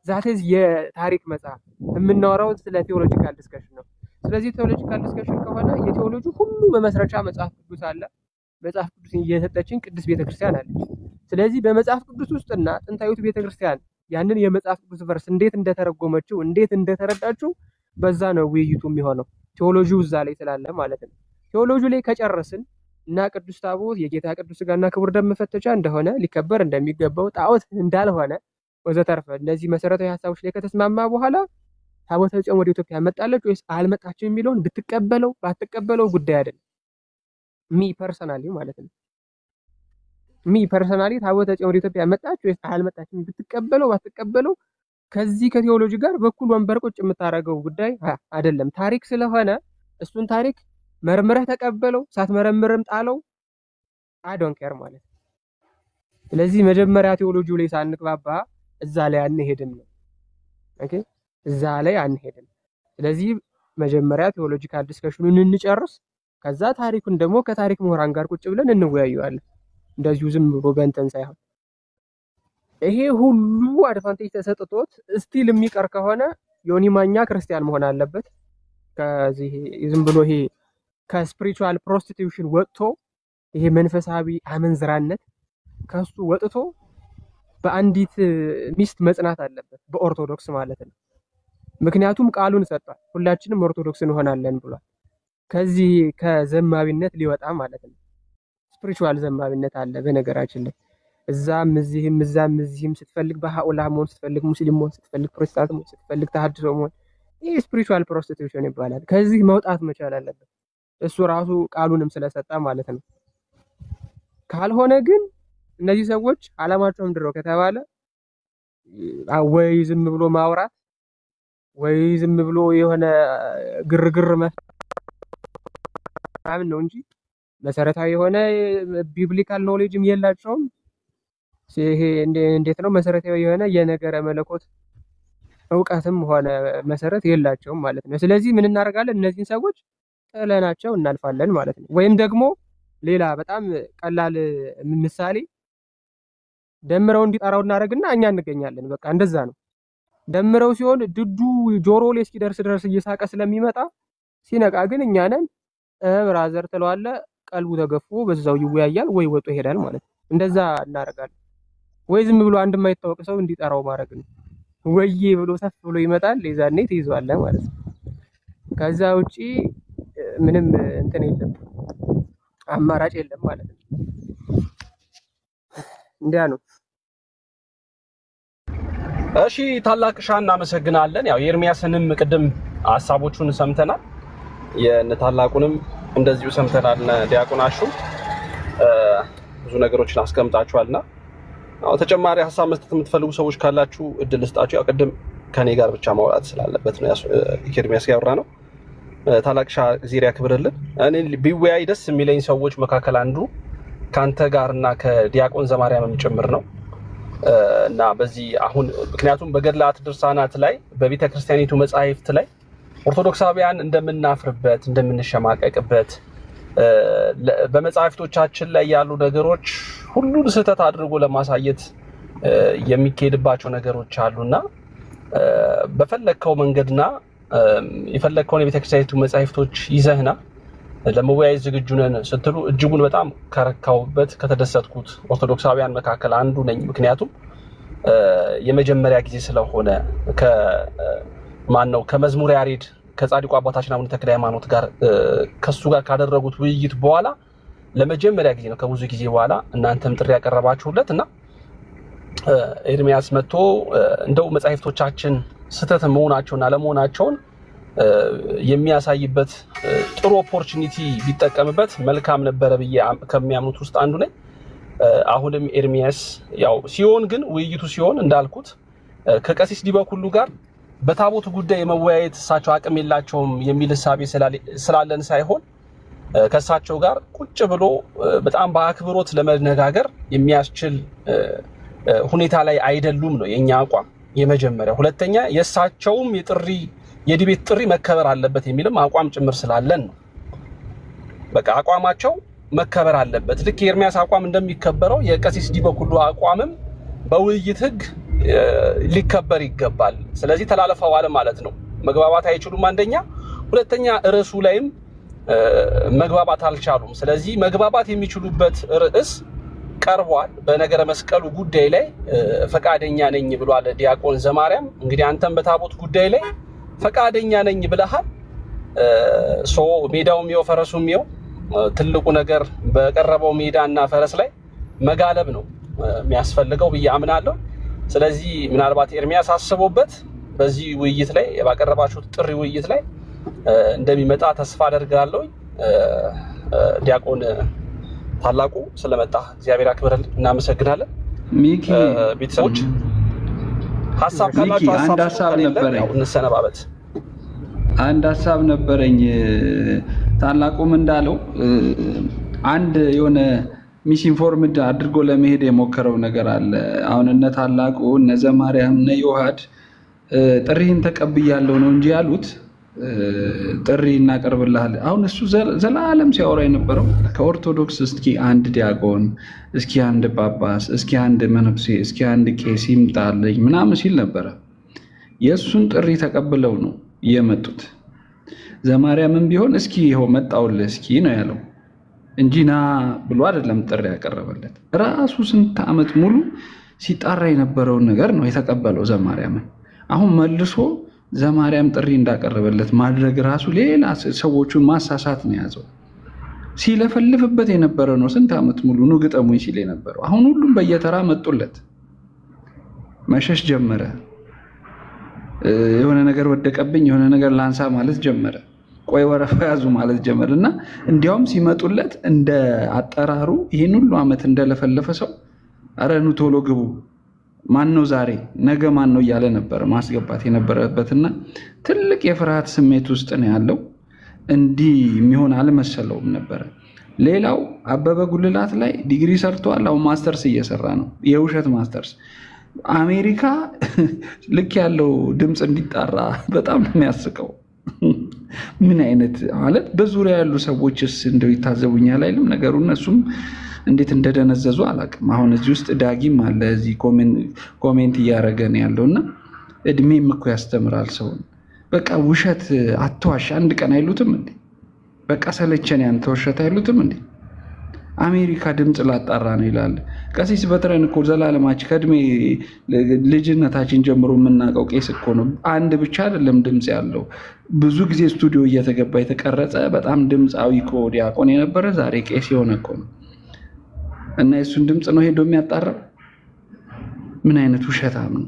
ዛቴዝ የታሪክ መጽሐፍ የምናወራው ስለ ቴዎሎጂካል ዲስከሽን ነው። ስለዚህ ቴዎሎጂካል ዲስከሽን ከሆነ የቴዎሎጂ ሁሉ መመስረቻ መጽሐፍ ቅዱስ አለ። መጽሐፍ ቅዱስን እየሰጠችን ቅድስት ቤተክርስቲያን አለች። ስለዚህ በመጽሐፍ ቅዱስ ውስጥና ጥንታዊት ቤተክርስቲያን ያንን የመጽሐፍ ቅዱስ ቨርስ እንዴት እንደተረጎመችው እንዴት እንደተረዳችው በዛ ነው ውይይቱ የሚሆነው። ቴዎሎጂው እዛ ላይ ስላለ ማለት ነው። ቴዎሎጂው ላይ ከጨረስን እና ቅዱስ ታቦት የጌታ ቅዱስ ሥጋና ክቡር ደም መፈተቻ እንደሆነ ሊከበር እንደሚገባው ጣዖት እንዳልሆነ ወዘተርፈ እነዚህ መሰረታዊ ሀሳቦች ላይ ከተስማማ በኋላ ታቦተ ጽዮን ወደ ኢትዮጵያ መጣለች ወይስ አልመጣችም የሚለውን ብትቀበለው ባትቀበለው ጉዳይ አይደለም። ሚ ፐርሰናሊ ማለት ነው። ሚ ፐርሰናሊ ታቦተ ጽዮን ወደ ኢትዮጵያ መጣች ወይስ አልመጣችም ብትቀበለው ባትቀበለው ከዚህ ከቴዎሎጂ ጋር በኩል ወንበር ቁጭ የምታረገው ጉዳይ አይደለም። ታሪክ ስለሆነ እሱን ታሪክ መርምረህ ተቀበለው፣ ሳትመረምርም ጣለው። አይ ዶንት ኬር ማለት ነው። ስለዚህ መጀመሪያ ቴዎሎጂው ላይ ሳንግባባ እዛ ላይ አንሄድም ነው። ኦኬ፣ እዛ ላይ አንሄድም። ስለዚህ መጀመሪያ ቴዎሎጂካል ዲስከሽኑን እንጨርስ፣ ከዛ ታሪኩን ደግሞ ከታሪክ ምሁራን ጋር ቁጭ ብለን እንወያዩዋለን። እንደዚሁ ዝም ብሎ በእንትን ሳይሆን ይሄ ሁሉ አድቫንቴጅ ተሰጥቶት ስቲል የሚቀር ከሆነ ዮኒ ማኛ ክርስቲያን መሆን አለበት። ከዚህ ዝም ብሎ ይሄ ከስፒሪቹዋል ፕሮስቲቲዩሽን ወጥቶ ይሄ መንፈሳዊ አመንዝራነት ከሱ ወጥቶ በአንዲት ሚስት መጽናት አለበት፣ በኦርቶዶክስ ማለት ነው። ምክንያቱም ቃሉን ሰጥቷል፣ ሁላችንም ኦርቶዶክስ እንሆናለን ብሏል። ከዚህ ከዘማዊነት ሊወጣ ማለት ነው። ስፒሪቹዋል ዘማዊነት አለ በነገራችን ላይ እዛም እዚህም ስትፈልግ በሃኡላ መሆን ስትፈልግ ሙስሊም መሆን ስትፈልግ ፕሮቴስታንት መሆን ስትፈልግ ተሐድሶ መሆን ይሄ ስፒሪቹዋል ፕሮስቲቲዩሽን ይባላል። ከዚህ መውጣት መቻል አለበት እሱ ራሱ ቃሉንም ስለሰጣ ማለት ነው። ካልሆነ ግን እነዚህ ሰዎች አላማቸው ምንድነው ከተባለ ወይ ዝም ብሎ ማውራት ወይ ዝም ብሎ የሆነ ግርግር መፍጠር ነው እንጂ መሰረታዊ የሆነ ቢብሊካል ኖሌጅም የላቸውም። ይሄ እንዴት ነው መሰረታዊ የሆነ የነገረ መለኮት ዕውቀትም ሆነ መሰረት የላቸውም ማለት ነው። ስለዚህ ምን እናደርጋለን? እነዚህን ሰዎች ጥለናቸው እናልፋለን ማለት ነው። ወይም ደግሞ ሌላ በጣም ቀላል ምሳሌ ደምረው እንዲጠራው እናደርግና እኛ እንገኛለን። በቃ እንደዛ ነው። ደምረው ሲሆን ድዱ ጆሮ ላይ እስኪደርስ ድረስ እየሳቀ ስለሚመጣ ሲነቃ ግን እኛ ነን ብራዘር ትለዋለህ። ቀልቡ ተገፎ በዛው ይወያያል ወይ ወጦ ይሄዳል ማለት ነው። እንደዛ እናደርጋለን። ወይ ዝም ብሎ አንድ የማይታወቅ ሰው እንዲጠራው ማድረግ ነው። ወይዬ ብሎ ሰፍ ብሎ ይመጣል። የዛኔ ትይዟለህ ማለት ነው። ከዛ ውጪ ምንም እንትን የለም፣ አማራጭ የለም ማለት ነው። እንዲያ ነው። እሺ ታላቅ ሻ እናመሰግናለን። ያው የኤርሚያስንም ቅድም ሐሳቦቹን ሰምተናል፣ የነታላቁንም እንደዚሁ ሰምተናል። ዲያቆናሹ ብዙ ነገሮችን አስቀምጣችኋልና አው ተጨማሪ ሐሳብ መስጠት የምትፈልጉ ሰዎች ካላችሁ እድል ልስጣችሁ። ያው ቅድም ከኔ ጋር ብቻ ማውራት ስላለበት ነው ኤርሚያስ ያወራ ነው። ታላቅ ሻ ጊዜያ ክብርልን። እኔ ቢወያይ ደስ የሚለኝ ሰዎች መካከል አንዱ ካንተ ጋርና ከዲያቆን ዘማርያምም ጭምር ነው እና በዚህ አሁን ምክንያቱም በገድላት ድርሳናት ላይ በቤተ ክርስቲያኒቱ መጻሕፍት ላይ ኦርቶዶክሳውያን እንደምናፍርበት እንደምንሸማቀቅበት በመጻሕፍቶቻችን ላይ ያሉ ነገሮች ሁሉን ስህተት አድርጎ ለማሳየት የሚካሄድባቸው ነገሮች አሉና በፈለከው መንገድና የፈለከውን የቤተ ክርስቲያኒቱ መጻሕፍቶች ይዘህና ለመወያየት ዝግጁ ነን ስትሉ እጅጉን በጣም ከረካውበት ከተደሰትኩት ኦርቶዶክሳውያን መካከል አንዱ ነኝ። ምክንያቱም የመጀመሪያ ጊዜ ስለሆነ ከመዝሙረ ያሬድ ከጻድቁ አባታችን አቡነ ተክለ ሃይማኖት ጋር ከሱ ጋር ካደረጉት ውይይት በኋላ ለመጀመሪያ ጊዜ ነው ከብዙ ጊዜ በኋላ እናንተም ጥሪ ያቀረባችሁለትና ኤርሚያስ መጥቶ እንደው መጻሕፍቶቻችን ስህተት መሆናቸውና ለመሆናቸውን የሚያሳይበት ጥሩ ኦፖርቹኒቲ ቢጠቀምበት መልካም ነበር ብዬ ከሚያምኑት ውስጥ አንዱ ነኝ። አሁንም ኤርሚያስ ያው ሲሆን ግን ውይይቱ ሲሆን እንዳልኩት ከቀሲስ ዲበኩሉ ጋር በታቦቱ ጉዳይ የመወያየት እሳቸው አቅም የላቸውም የሚል ሐሳብ ስላለን ሳይሆን ከእሳቸው ጋር ቁጭ ብሎ በጣም በአክብሮት ለመነጋገር የሚያስችል ሁኔታ ላይ አይደሉም ነው የኛ አቋም የመጀመሪያ። ሁለተኛ የእሳቸውም የዲቤት ጥሪ መከበር አለበት የሚልም አቋም ጭምር ስላለን ነው። በቃ አቋማቸው መከበር አለበት። ልክ የኤርሚያስ አቋም እንደሚከበረው የቀሲስ ዲበኩሉ አቋምም በውይይት ህግ ሊከበር ይገባል። ስለዚህ ተላለፈዋል ማለት ነው። መግባባት አይችሉም አንደኛ፣ ሁለተኛ ርዕሱ ላይም መግባባት አልቻሉም። ስለዚህ መግባባት የሚችሉበት ርዕስ ቀርቧል። በነገረ መስቀሉ ጉዳይ ላይ ፈቃደኛ ነኝ ብሏል ዲያቆን ዘማርያም። እንግዲህ አንተም በታቦት ጉዳይ ላይ ፈቃደኛ ነኝ ብለሃል። ሜዳውም ይው ፈረሱም ይው ትልቁ ነገር በቀረበው ሜዳና ፈረስ ላይ መጋለብ ነው የሚያስፈልገው ብዬ አምናለሁ። ስለዚህ ምናልባት ኤርሚያስ አስቦበት በዚህ ውይይት ላይ ባቀረባችሁት ጥሪ ውይይት ላይ እንደሚመጣ ተስፋ አደርጋለሁ። ዲያቆን ታላቁ ስለመጣ እግዚአብሔር ያክብርልን፣ እናመሰግናለን። ሚኪ ቤተሰቦች ሐሳብ ካላችሁ ሐሳብ ነበረኝ፣ እንሰነባበት። አንድ ሐሳብ ነበረኝ። ታላቁም እንዳለው አንድ የሆነ ሚስኢንፎርምድ አድርጎ ለመሄድ የሞከረው ነገር አለ። አሁን እነ ታላቁ እነ ዘማርያም እነ ዮሐድ ጥሪን ተቀብያለሁ ነው እንጂ ያሉት ጥሪ እናቀርብልሃል። አሁን እሱ ዘላለም ሲያወራ የነበረው ከኦርቶዶክስ እስኪ አንድ ዲያቆን፣ እስኪ አንድ ጳጳስ፣ እስኪ አንድ መነኩሴ፣ እስኪ አንድ ቄስ ይምጣልኝ ምናምን ሲል ነበረ። የእሱን ጥሪ ተቀብለው ነው የመጡት። ዘማርያምም ቢሆን እስኪ ይኸው መጣውልህ እስኪ ነው ያለው እንጂ ና ብሎ አይደለም ጥሪ ያቀረበለት። ራሱ ስንት ዓመት ሙሉ ሲጣራ የነበረውን ነገር ነው የተቀበለው ዘማርያምን። አሁን መልሶ ዘማርያም ጥሪ እንዳቀረበለት ማድረግ ራሱ ሌላ ሰዎቹን ማሳሳት ነው ያዘው። ሲለፈልፍበት የነበረው ነው ስንት ዓመት ሙሉ ነው ግጠሙኝ ሲል የነበረው። አሁን ሁሉም በየተራ መጡለት፣ መሸሽ ጀመረ። የሆነ ነገር ወደቀብኝ የሆነ ነገር ላንሳ ማለት ጀመረ። ቆይ ወረፋ ያዙ ማለት ጀመረ እና እንዲያውም ሲመጡለት እንደ አጠራሩ ይሄን ሁሉ ዓመት እንደለፈለፈ ሰው አረኑ ቶሎ ግቡ፣ ማን ነው ዛሬ ነገ ማን ነው እያለ ነበር ማስገባት የነበረበትና ትልቅ የፍርሃት ስሜት ውስጥ ነው ያለው። እንዲህ የሚሆን አልመሰለውም ነበር። ሌላው አበበ ጉልላት ላይ ዲግሪ ሰርቷል። አሁን ማስተርስ እየሰራ ነው፣ የውሸት ማስተርስ። አሜሪካ ልክ ያለው ድምፅ እንዲጣራ በጣም ነው የሚያስቀው። ምን አይነት ማለት በዙሪያ ያሉ ሰዎችስ እንደው ይታዘቡኛል አይልም ነገሩ። እነሱም እንዴት እንደደነዘዙ አላውቅም። አሁን እዚህ ውስጥ ዳጊም አለ እዚህ ኮሜንት እያደረገ ነው ያለውና እድሜም እኮ ያስተምራል ሰውን። በቃ ውሸት አትዋሽ አንድ ቀን አይሉትም እንዴ? በቃ ሰለቸን ያንተ ውሸት አይሉትም እንዴ? አሜሪካ ድምፅ ላጣራ ነው ይላል። ቀሲስ በትረን እኮ ዘላለማችን ከእድሜ ልጅነታችን ጀምሮ የምናውቀው ቄስ እኮ ነው። አንድ ብቻ አይደለም ድምፅ ያለው፣ ብዙ ጊዜ ስቱዲዮ እየተገባ የተቀረጸ በጣም ድምፃዊ እኮ ዲያቆን የነበረ ዛሬ ቄስ የሆነ እኮ ነው። እና የሱን ድምፅ ነው ሄዶ የሚያጣራው? ምን አይነት ውሸታም ነው!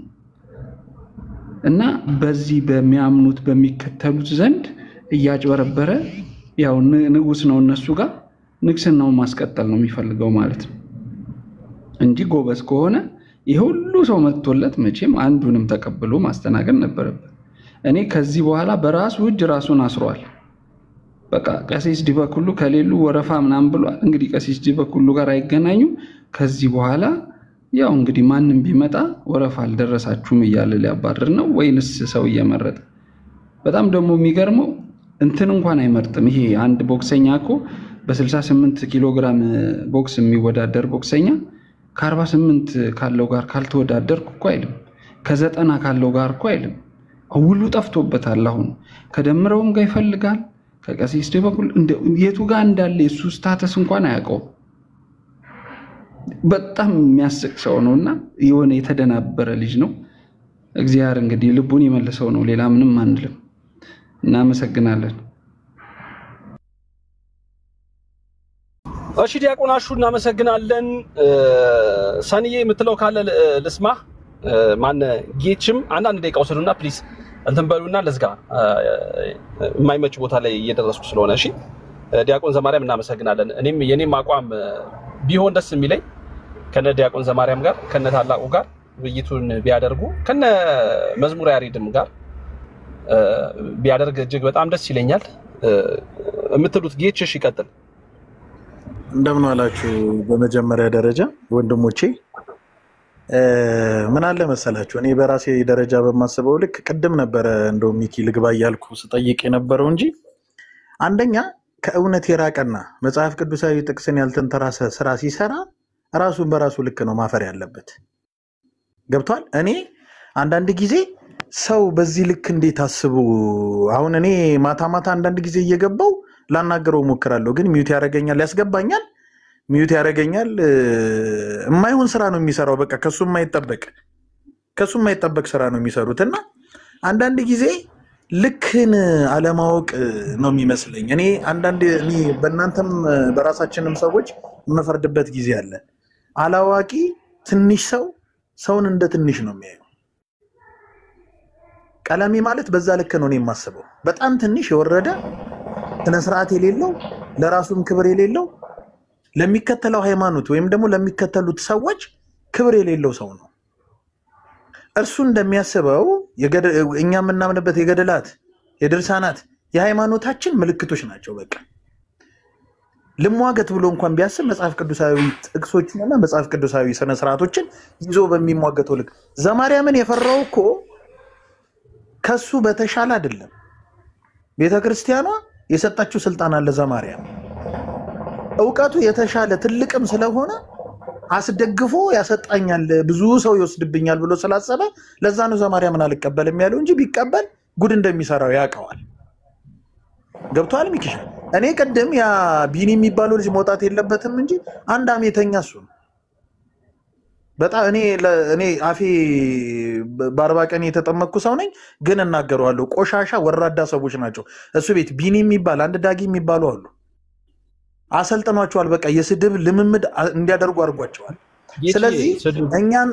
እና በዚህ በሚያምኑት በሚከተሉት ዘንድ እያጭበረበረ ያው ንጉስ ነው እነሱ ጋር ንግስናውን ማስቀጠል ነው የሚፈልገው ማለት ነው እንጂ ጎበዝ ከሆነ ይሁሉ ሰው መጥቶለት መቼም አንዱንም ተቀብሎ ማስተናገድ ነበረበት። እኔ ከዚህ በኋላ በራሱ እጅ ራሱን አስሯል። በቃ ቀሲስ ዲበኩሉ ከሌሉ ወረፋ ምናምን ብሏል። እንግዲህ ቀሲስ ዲበኩሉ ጋር አይገናኙ። ከዚህ በኋላ ያው እንግዲህ ማንንም ቢመጣ ወረፋ አልደረሳችሁም እያለ ሊያባርር ነው ወይንስ ሰው እየመረጠ? በጣም ደግሞ የሚገርመው እንትን እንኳን አይመርጥም። ይሄ አንድ ቦክሰኛ እኮ በ68 ኪሎ ግራም ቦክስ የሚወዳደር ቦክሰኛ ከ48 ካለው ጋር ካልተወዳደርኩ እኮ አይልም። ከ90 ካለው ጋር እኮ አይልም። አውሉ ጠፍቶበታል። አሁን ከደምረውም ጋር ይፈልጋል። ከቀሲስ ዲበኩሉ የቱ ጋር እንዳለ የሱ ስታተስ እንኳን አያውቀው። በጣም የሚያስቅ ሰው ነውና የሆነ የተደናበረ ልጅ ነው። እግዚአብሔር እንግዲህ ልቡን ይመልሰው ነው። ሌላ ምንም አንልም። እናመሰግናለን። እሺ ዲያቆን አሹ እናመሰግናለን። ሰንዬ የምትለው ካለ ልስማ። ማን ጌችም አንዳንድ ደቂቃ ወሰዱና ፕሊዝ እንትን በሉና ለዝጋ የማይመች ቦታ ላይ እየደረስኩ ስለሆነ። እሺ ዲያቆን ዘማርያም እናመሰግናለን። እኔም የኔም አቋም ቢሆን ደስ የሚለኝ ከነ ዲያቆን ዘማርያም ጋር ከነ ታላቁ ጋር ውይይቱን ቢያደርጉ ከነ መዝሙር ያሬድም ጋር ቢያደርግ እጅግ በጣም ደስ ይለኛል። የምትሉት ጌችሽ ይቀጥል። እንደምን ዋላችሁ? በመጀመሪያ ደረጃ ወንድሞቼ ምን አለ መሰላችሁ፣ እኔ በራሴ ደረጃ በማስበው ልክ ቅድም ነበረ እንደው ሚኪ ልግባ እያልኩ ስጠይቅ የነበረው እንጂ አንደኛ ከእውነት የራቀና መጽሐፍ ቅዱሳዊ ጥቅስን ያልተንተራሰ ስራ ሲሰራ ራሱን በራሱ ልክ ነው ማፈር ያለበት። ገብቷል? እኔ አንዳንድ ጊዜ ሰው በዚህ ልክ እንዴት አስቡ፣ አሁን እኔ ማታ ማታ አንዳንድ ጊዜ እየገባው ላናገረው ሞክራለሁ፣ ግን ሚዩት ያደርገኛል፣ ያስገባኛል፣ ሚዩት ያደርገኛል። የማይሆን ስራ ነው የሚሰራው። በቃ ከሱ የማይጠበቅ ስራ ነው የሚሰሩትና አንዳንድ ጊዜ ልክን አለማወቅ ነው የሚመስለኝ። እኔ አንዳንድ በእናንተም በራሳችንም ሰዎች የምፈርድበት ጊዜ አለ። አላዋቂ ትንሽ ሰውን እንደ ትንሽ ነው የሚያየው። ቀለሜ ማለት በዛ ልክ ነው እኔ የማስበው። በጣም ትንሽ የወረደ ስነ ስርዓት የሌለው ለራሱም ክብር የሌለው ለሚከተለው ሃይማኖት ወይም ደግሞ ለሚከተሉት ሰዎች ክብር የሌለው ሰው ነው። እርሱ እንደሚያስበው እኛ የምናምንበት የገድላት የድርሳናት የሃይማኖታችን ምልክቶች ናቸው። በቃ ልሟገት ብሎ እንኳን ቢያስብ መጽሐፍ ቅዱሳዊ ጥቅሶችንና መጽሐፍ ቅዱሳዊ ስነ ስርዓቶችን ይዞ በሚሟገተው ልክ ዘማርያምን የፈራው እኮ ከሱ በተሻለ አይደለም። ቤተክርስቲያኗ የሰጣችው ስልጣን አለ። ዘማርያም ዕውቀቱ የተሻለ ትልቅም ስለሆነ አስደግፎ ያሰጣኛል ብዙ ሰው ይወስድብኛል ብሎ ስላሰበ ለዛ ነው ዘማርያምን አልቀበልም ያለው እንጂ ቢቀበል ጉድ እንደሚሰራው ያውቀዋል። ገብቷል ሚኪሻ? እኔ ቀደም ያ ቢኒ የሚባለው ልጅ መውጣት የለበትም እንጂ አንድ አሜተኛ እሱ ነው። በጣም እኔ አፌ በአርባ ቀን የተጠመቅኩ ሰው ነኝ፣ ግን እናገረዋለሁ። ቆሻሻ ወራዳ ሰዎች ናቸው። እሱ ቤት ቢኒ የሚባል አንድ ዳጊ የሚባሉ አሉ። አሰልጥኗቸዋል። በቃ የስድብ ልምምድ እንዲያደርጉ አድርጓቸዋል። ስለዚህ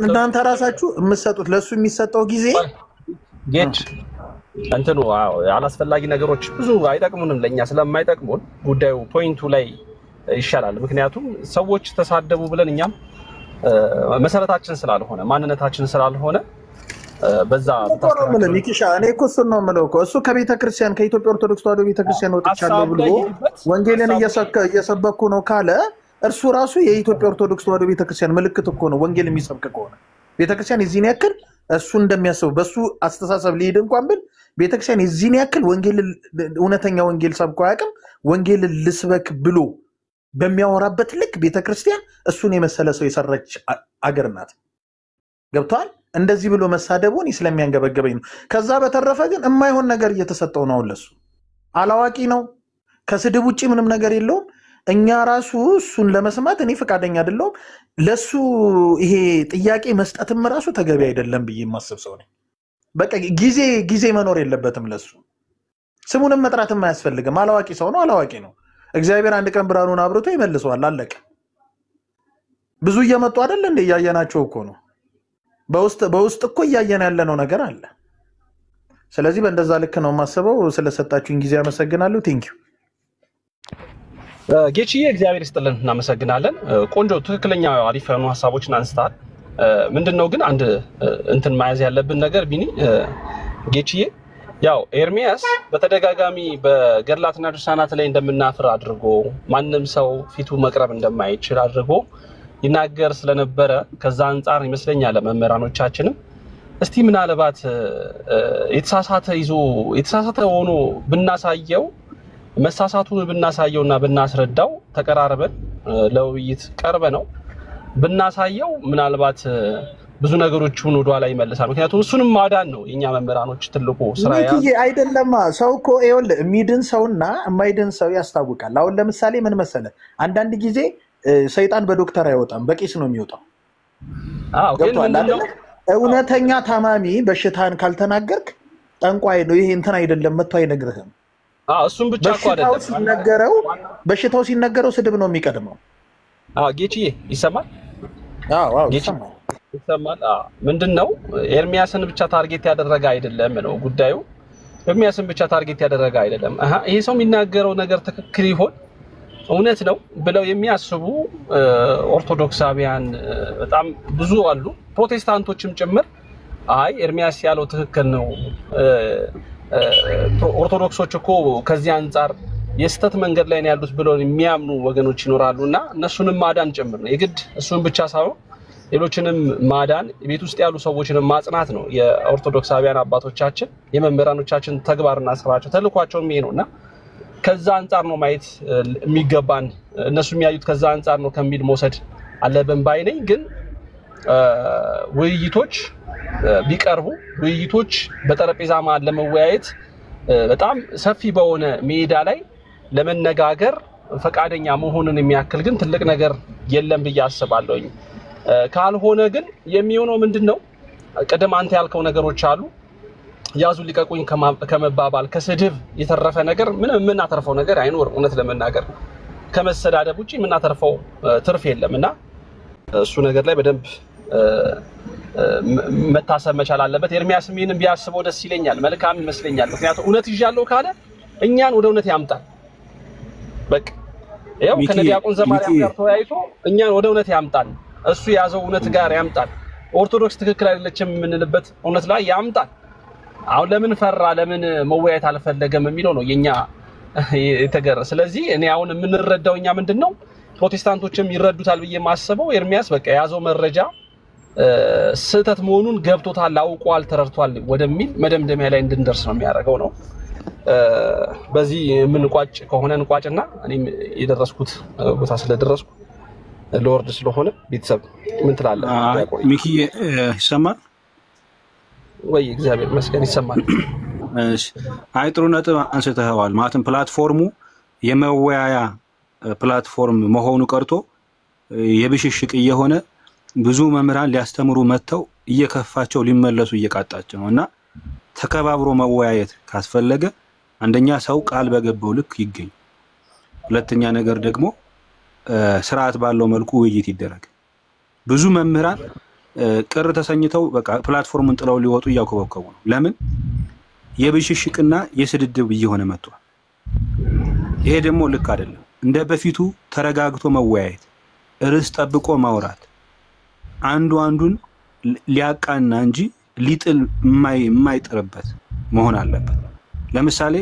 እናንተ ራሳችሁ የምትሰጡት ለሱ የሚሰጠው ጊዜ ጌች እንትኑ አላስፈላጊ ነገሮች ብዙ አይጠቅሙንም። ለኛ ስለማይጠቅሙን ጉዳዩ ፖይንቱ ላይ ይሻላል። ምክንያቱም ሰዎች ተሳደቡ ብለን እኛም መሰረታችን ስላልሆነ ማንነታችን ስላልሆነ በዛ ተስተካክሎ ሚኪሻ እኔ እኮ እሱን ነው የምለው እኮ እሱ ከቤተክርስቲያን ከኢትዮጵያ ኦርቶዶክስ ተዋሕዶ ቤተክርስቲያን ወጥቻለሁ ብሎ ወንጌልን እየሰበኩ ነው ካለ እርሱ ራሱ የኢትዮጵያ ኦርቶዶክስ ተዋሕዶ ቤተክርስቲያን ምልክት እኮ ነው። ወንጌል የሚሰብክ ከሆነ ቤተክርስቲያን የዚህን ያክል እሱ እንደሚያስበው በሱ አስተሳሰብ ሊሄድ እንኳን ብል ቤተክርስቲያን የዚህን ያክል ወንጌል እውነተኛ ወንጌል ሰብኮ አያውቅም። ወንጌል ልስበክ ብሎ በሚያወራበት ልክ ቤተክርስቲያን እሱን የመሰለ ሰው የሰራች አገር ናት። ገብቷል? እንደዚህ ብሎ መሳደቡን ስለሚያንገበገበኝ ነው። ከዛ በተረፈ ግን የማይሆን ነገር እየተሰጠው ነው። ለሱ አላዋቂ ነው። ከስድብ ውጪ ምንም ነገር የለውም። እኛ ራሱ እሱን ለመስማት እኔ ፈቃደኛ አይደለሁም። ለሱ ይሄ ጥያቄ መስጠትም ራሱ ተገቢ አይደለም ብዬ የማስብ ሰው ነኝ። በቃ ጊዜ መኖር የለበትም። ለሱ ስሙንም መጥራትም አያስፈልግም። አላዋቂ ሰው ነው። አላዋቂ ነው። እግዚአብሔር አንድ ቀን ብርሃኑን አብርቶ ይመልሰዋል። አለቀ። ብዙ እየመጡ አይደል እንደ እያየናቸው እኮ ነው። በውስጥ እኮ እያየን ያለነው ነገር አለ። ስለዚህ በእንደዛ ልክ ነው የማስበው። ስለሰጣችሁኝ ጊዜ አመሰግናለሁ። ቴንኪው ጌችዬ፣ እግዚአብሔር ይስጥልን፣ እናመሰግናለን። ቆንጆ ትክክለኛ አሪፍ የሆኑ ሀሳቦችን አንስተሃል። ምንድነው ግን አንድ እንትን መያዝ ያለብን ነገር ቢኒ ጌችዬ፣ ያው ኤርሚያስ በተደጋጋሚ በገድላትና ድርሳናት ላይ እንደምናፍር አድርጎ ማንም ሰው ፊቱ መቅረብ እንደማይችል አድርጎ ይናገር ስለነበረ ከዛ አንፃር ይመስለኛል መምህራኖቻችንም እስቲ ምናልባት የተሳሳተ ሆኖ ብናሳየው መሳሳቱን ብናሳየውና ብናስረዳው ተቀራርበን ለውይይት ቀርበ ነው ብናሳየው ምናልባት ብዙ ነገሮችን ወደ ኋላ ይመልሳል። ምክንያቱም እሱንም ማዳን ነው የኛ መምህራኖች ትልቁ ስራ አይደለም። ሰው እኮ ይኸውልህ የሚድን ሰውና የማይድን ሰው ያስታውቃል። አሁን ለምሳሌ ምን መሰለህ፣ አንዳንድ ጊዜ ሰይጣን በዶክተር አይወጣም፣ በቂስ ነው የሚወጣው። እውነተኛ ታማሚ በሽታን ካልተናገርክ ጠንቋይ ነው ይሄ እንትን አይደለም መጥቶ አይነግርህም። እሱም ብቻ እኮ አይደለም፣ በሽታው ሲነገረው ስድብ ነው የሚቀድመው። ጌችዬ ይሰማል? ይሰማል። ምንድነው ኤርሚያስን ብቻ ታርጌት ያደረገ አይደለም ነው ጉዳዩ። ኤርሚያስን ብቻ ታርጌት ያደረገ አይደለም። ይሄ ሰው የሚናገረው ነገር ትክክል ይሆን እውነት ነው ብለው የሚያስቡ ኦርቶዶክሳውያን በጣም ብዙ አሉ፣ ፕሮቴስታንቶችም ጭምር። አይ ኤርሚያስ ያለው ትክክል ነው፣ ኦርቶዶክሶች እኮ ከዚህ አንጻር የስተት መንገድ ላይ ነው ያሉት ብለው የሚያምኑ ወገኖች ይኖራሉና እነሱንም ማዳን ጭምር ነው የግድ እሱን ብቻ ሳይሆን ሌሎችንም ማዳን ቤት ውስጥ ያሉ ሰዎችንም ማጽናት ነው የኦርቶዶክሳውያን አባቶቻችን የመምህራኖቻችን ተግባርና ስራቸው ተልኳቸውም ይሄ ነውና ከዛ አንጻር ነው ማየት የሚገባን እነሱ የሚያዩት ከዛ አንጻር ነው ከሚል መውሰድ አለብን ባይ ነኝ ግን ውይይቶች ቢቀርቡ ውይይቶች በጠረጴዛ ማል ለመወያየት በጣም ሰፊ በሆነ ሜዳ ላይ ለመነጋገር ፈቃደኛ መሆንን የሚያክል ግን ትልቅ ነገር የለም ብዬ አስባለሁኝ ካልሆነ ግን የሚሆነው ምንድነው ቀደም አንተ ያልከው ነገሮች አሉ ያዙ ሊቀቁኝ ከመባባል ከስድብ የተረፈ ነገር ምንም እናተርፈው ነገር አይኖርም እውነት ለመናገር ከመሰዳደብ ውጪ ምናተርፈው ትርፍ የለምና እሱ ነገር ላይ በደንብ መታሰብ መቻል አለበት ኤርሚያስ ምንም ቢያስበው ደስ ይለኛል መልካም ይመስለኛል ምክንያቱም እውነት ይዣለው ካለ እኛን ወደ እውነት ያምጣል በቃ ያው ከነዲያቆን ዘማሪያም ጋር ተወያይቶ እኛን ወደ እውነት ያምጣል እሱ ያዘው እውነት ጋር ያምጣል ኦርቶዶክስ ትክክል አይደለችም የምንልበት እውነት ላይ ያምጣል አሁን ለምን ፈራ ለምን መወያየት አልፈለገም የሚለው ነው የኛ የተገረ ስለዚህ እኔ አሁን የምንረዳው እኛ ምንድነው ፕሮቴስታንቶችም ይረዱታል ብዬ ማስበው ኤርሚያስ በቃ ያዘው መረጃ ስህተት መሆኑን ገብቶታል አውቋል ተረድቷል ወደሚል መደምደሚያ ላይ እንድንደርስ ነው የሚያደርገው ነው በዚህ የምንቋጭ ከሆነ እንቋጭና እኔም የደረስኩት ቦታ ስለደረስኩ ሎርድ ስለሆነ ቤተሰብ ምን ትላለህ ሚኪ ይሰማል ወይ እግዚአብሔር ይመስገን ይሰማል እሺ አይ ጥሩ ነጥብ አንስተዋል ማለትም ፕላትፎርሙ የመወያያ ፕላትፎርም መሆኑ ቀርቶ የብሽሽቅ የሆነ ብዙ መምህራን ሊያስተምሩ መተው እየከፋቸው ሊመለሱ እየቃጣቸው ነውና ተከባብሮ መወያየት ካስፈለገ አንደኛ ሰው ቃል በገባው ልክ ይገኝ ሁለተኛ ነገር ደግሞ ስርዓት ባለው መልኩ ውይይት ይደረግ ብዙ መምህራን ቅር ተሰኝተው በቃ ፕላትፎርሙን ጥለው ሊወጡ ያኮበከቡ ነው ለምን የብሽሽቅና የስድድብ እየሆነ መጥቷል ይሄ ደግሞ ልክ አይደለም እንደ በፊቱ ተረጋግቶ መወያየት ርዕስ ጠብቆ ማውራት አንዱን ሊያቃና እንጂ ሊጥል የማይጥርበት መሆን አለበት ለምሳሌ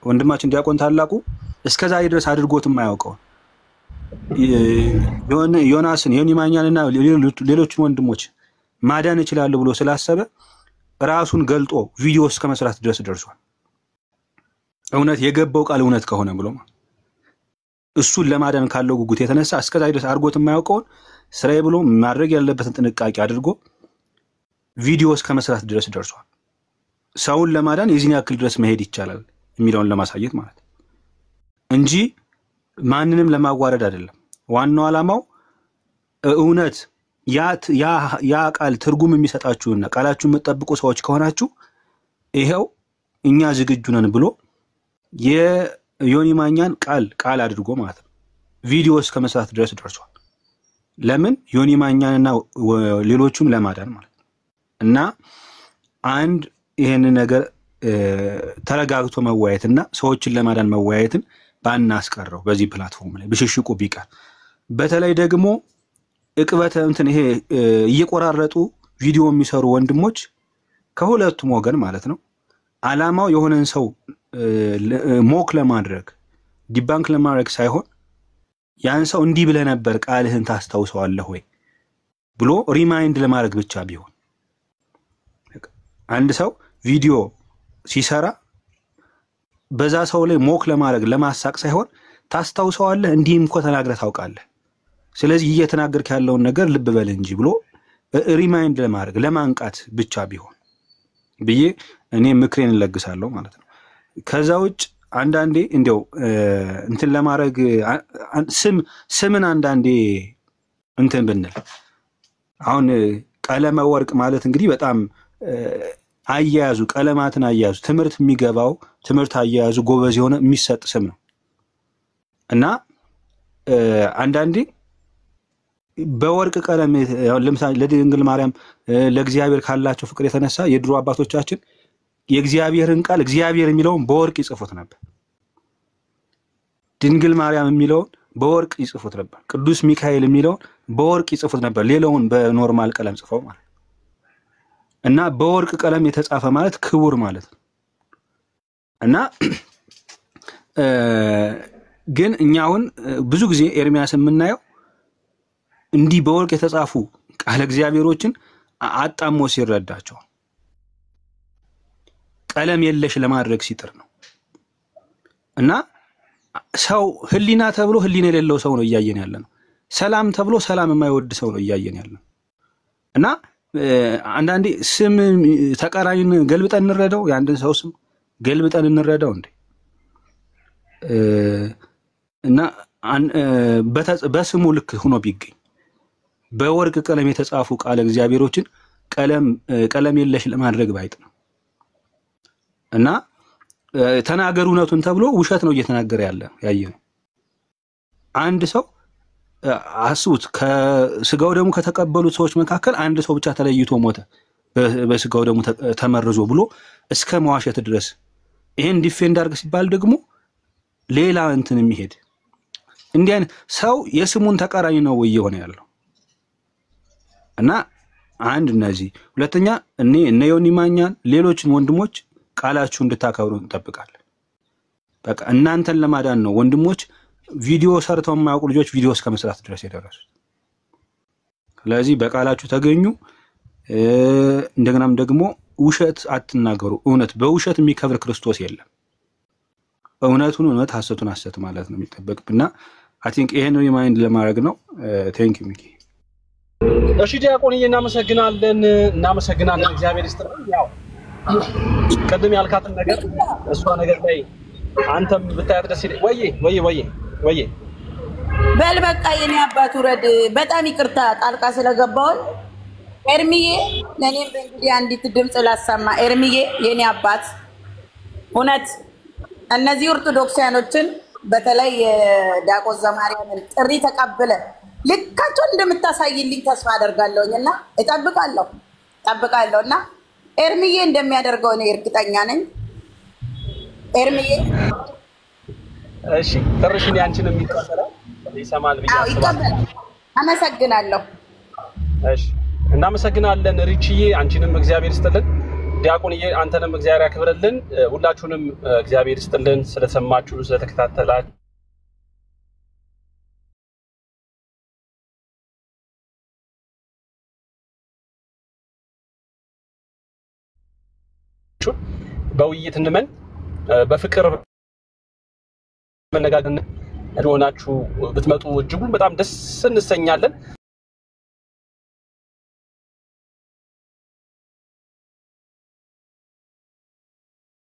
ወንድማችን ዲያቆን ታላቁ እስከዛ ድረስ አድርጎት የማያውቀው ዮናስን ዮኒማኛንና ሌሎችን ወንድሞች ማዳን ይችላል ብሎ ስላሰበ ራሱን ገልጦ ቪዲዮ እስከ መስራት ድረስ ደርሷል እውነት የገባው ቃል እውነት ከሆነ ብሎ እሱን ለማዳን ካለው ጉጉት የተነሳ እስከዛ ድረስ አድርጎት የማያውቀው ስራዬ ብሎ ማድረግ ያለበትን ጥንቃቄ አድርጎ ቪዲዮ እስከ መስራት ድረስ ደርሷል ሰውን ለማዳን የዚህን ያክል ድረስ መሄድ ይቻላል የሚለውን ለማሳየት ማለት እንጂ ማንንም ለማዋረድ አይደለም ዋናው ዓላማው እውነት ያ ቃል ትርጉም የሚሰጣችሁና ቃላችሁን የምትጠብቁ ሰዎች ከሆናችሁ ይሄው እኛ ዝግጁ ነን ብሎ የዮኒማኛን ቃል አድርጎ ማለት ነው ቪዲዮ እስከ መስራት ድረስ ደርሷል ለምን ዮኒማኛንና ሌሎቹም ለማዳን ማለት እና አንድ ይሄን ነገር ተረጋግቶ መወያየትና ሰዎችን ለማዳን መወያየትን ባናስቀረው በዚህ ፕላትፎርም ላይ ብሽሽቁ ቢቀር በተለይ ደግሞ እቅበተ እንትን ይሄ እየቆራረጡ ቪዲዮ የሚሰሩ ወንድሞች ከሁለቱም ወገን ማለት ነው አላማው የሆነን ሰው ሞክ ለማድረግ ዲባንክ ለማድረግ ሳይሆን ያን ሰው እንዲህ ብለ ነበር ቃልህን ታስተውሰዋለህ ወይ ብሎ ሪማይንድ ለማድረግ ብቻ ቢሆን አንድ ሰው ቪዲዮ ሲሰራ በዛ ሰው ላይ ሞክ ለማድረግ ለማሳቅ ሳይሆን ታስተውሰዋለህ እንዲህም እኮ ተናግረህ ታውቃለህ ስለዚህ እየተናገርክ ያለውን ነገር ልብ በል እንጂ ብሎ ሪማይንድ ለማድረግ ለማንቃት ብቻ ቢሆን ብዬ እኔ ምክሬን ለግሳለሁ ማለት ነው ከዛ ውጭ አንዳንዴ እንደው እንትን ለማድረግ ስምን አንዳንዴ እንትን ብንል አሁን ቀለመ ወርቅ ማለት እንግዲህ በጣም አያያዙ ቀለማትን አያያዙ ትምህርት የሚገባው ትምህርት አያያዙ ጎበዝ የሆነ የሚሰጥ ስም ነው እና አንዳንዴ በወርቅ ቀለም ለምሳሌ ለድንግል ማርያም ለእግዚአብሔር ካላቸው ፍቅር የተነሳ የድሮ አባቶቻችን የእግዚአብሔርን ቃል እግዚአብሔር የሚለውን በወርቅ ይጽፉት ነበር ድንግል ማርያም የሚለውን በወርቅ ይጽፉት ነበር ቅዱስ ሚካኤል የሚለውን በወርቅ ይጽፉት ነበር ሌላውን በኖርማል ቀለም ጽፈው ማለት እና በወርቅ ቀለም የተጻፈ ማለት ክቡር ማለት ነው እና ግን እኛ አሁን ብዙ ጊዜ ኤርሚያስ የምናየው እንዲህ በወርቅ የተጻፉ ቃለ እግዚአብሔሮችን አጣሞ ሲረዳቸው ቀለም የለሽ ለማድረግ ሲጥር ነው። እና ሰው ህሊና ተብሎ ህሊና የሌለው ሰው ነው እያየን ያለነው። ሰላም ተብሎ ሰላም የማይወድ ሰው ነው እያየን ያለነው። እና አንዳንዴ ስም ተቃራኒን ገልብጠን እንረዳው፣ የአንድን ሰው ስም ገልብጠን እንረዳው እንዴ? እና በስሙ ልክ ሆኖ ቢገኝ በወርቅ ቀለም የተጻፉ ቃለ እግዚአብሔሮችን ቀለም የለሽ ለማድረግ ባይጥ ነው። እና ተናገሩ እውነቱን ተብሎ ውሸት ነው እየተናገረ ያየነው። አንድ ሰው አስቡት፣ ከስጋው ደሙ ከተቀበሉት ሰዎች መካከል አንድ ሰው ብቻ ተለይቶ ሞተ በስጋው ደሙ ተመርዞ ብሎ እስከ መዋሸት ድረስ ይሄን ዲፌንድ አድርግ ሲባል ደግሞ ሌላ እንትን የሚሄድ እንዲህ አይነት ሰው የስሙን ተቃራኒ ነው እየሆነ ያለው። እና አንድ እነዚህ ሁለተኛ እነ ዮኒ ማኛን ሌሎችን ወንድሞች ቃላችሁ እንድታከብሩ እንጠብቃለን። በቃ እናንተን ለማዳን ነው ወንድሞች ቪዲዮ ሰርተው የማያውቁ ልጆች ቪዲዮ እስከ መስራት ድረስ የደረሱት። ስለዚህ በቃላችሁ ተገኙ። እንደገናም ደግሞ ውሸት አትናገሩ። እውነት በውሸት የሚከብር ክርስቶስ የለም። እውነቱን እውነት ሐሰቱን ሐሰት ማለት ነው የሚጠበቅብና አይ ቲንክ ይሄን ሪማይንድ ለማድረግ ነው። ቴንክ ዩ ሚኪ። እሺ ዲያቆንዬ እናመሰግናለን። እግዚአብሔር ይስጥልን። ያው ቀደም ያልካትን ነገር እሷ ነገር ላይ አንተም ብታያት ደስ ይላል። ወዬ በል በቃ የኔ አባት ውረድ። በጣም ይቅርታ ጣልቃ ስለገባው ኤርሚዬ፣ ለኔም እንግዲህ አንዲት ድምጽ ላሰማ። ኤርሚዬ የኔ አባት እውነት እነዚህ ኦርቶዶክሳውያኖችን በተለይ ዲያቆን ዘማርያምን ጥሪ ተቀበለ ልካቸው እንደምታሳይልኝ ተስፋ አደርጋለሁና እጠብቃለሁና ኤርሚዬ እንደሚያደርገው ነው እርግጠኛ ነኝ። ኤርሚዬ እሺ ጥርሽን ያንቺንም ይቀበላል ይሰማል ብዬ አስባለሁ። አመሰግናለሁ። እሺ እናመሰግናለን ሪቺዬ፣ አንቺንም እግዚአብሔር ይስጥልን። ዲያቆንዬ አንተንም እግዚአብሔር ያክብርልን። ሁላችሁንም እግዚአብሔር ይስጥልን ስለሰማችሁ ስለተከታተላችሁ። በውይይት እንመን በፍቅር መነጋገር እንደሆናችሁ ብትመጡ እጅጉን በጣም ደስ እንሰኛለን።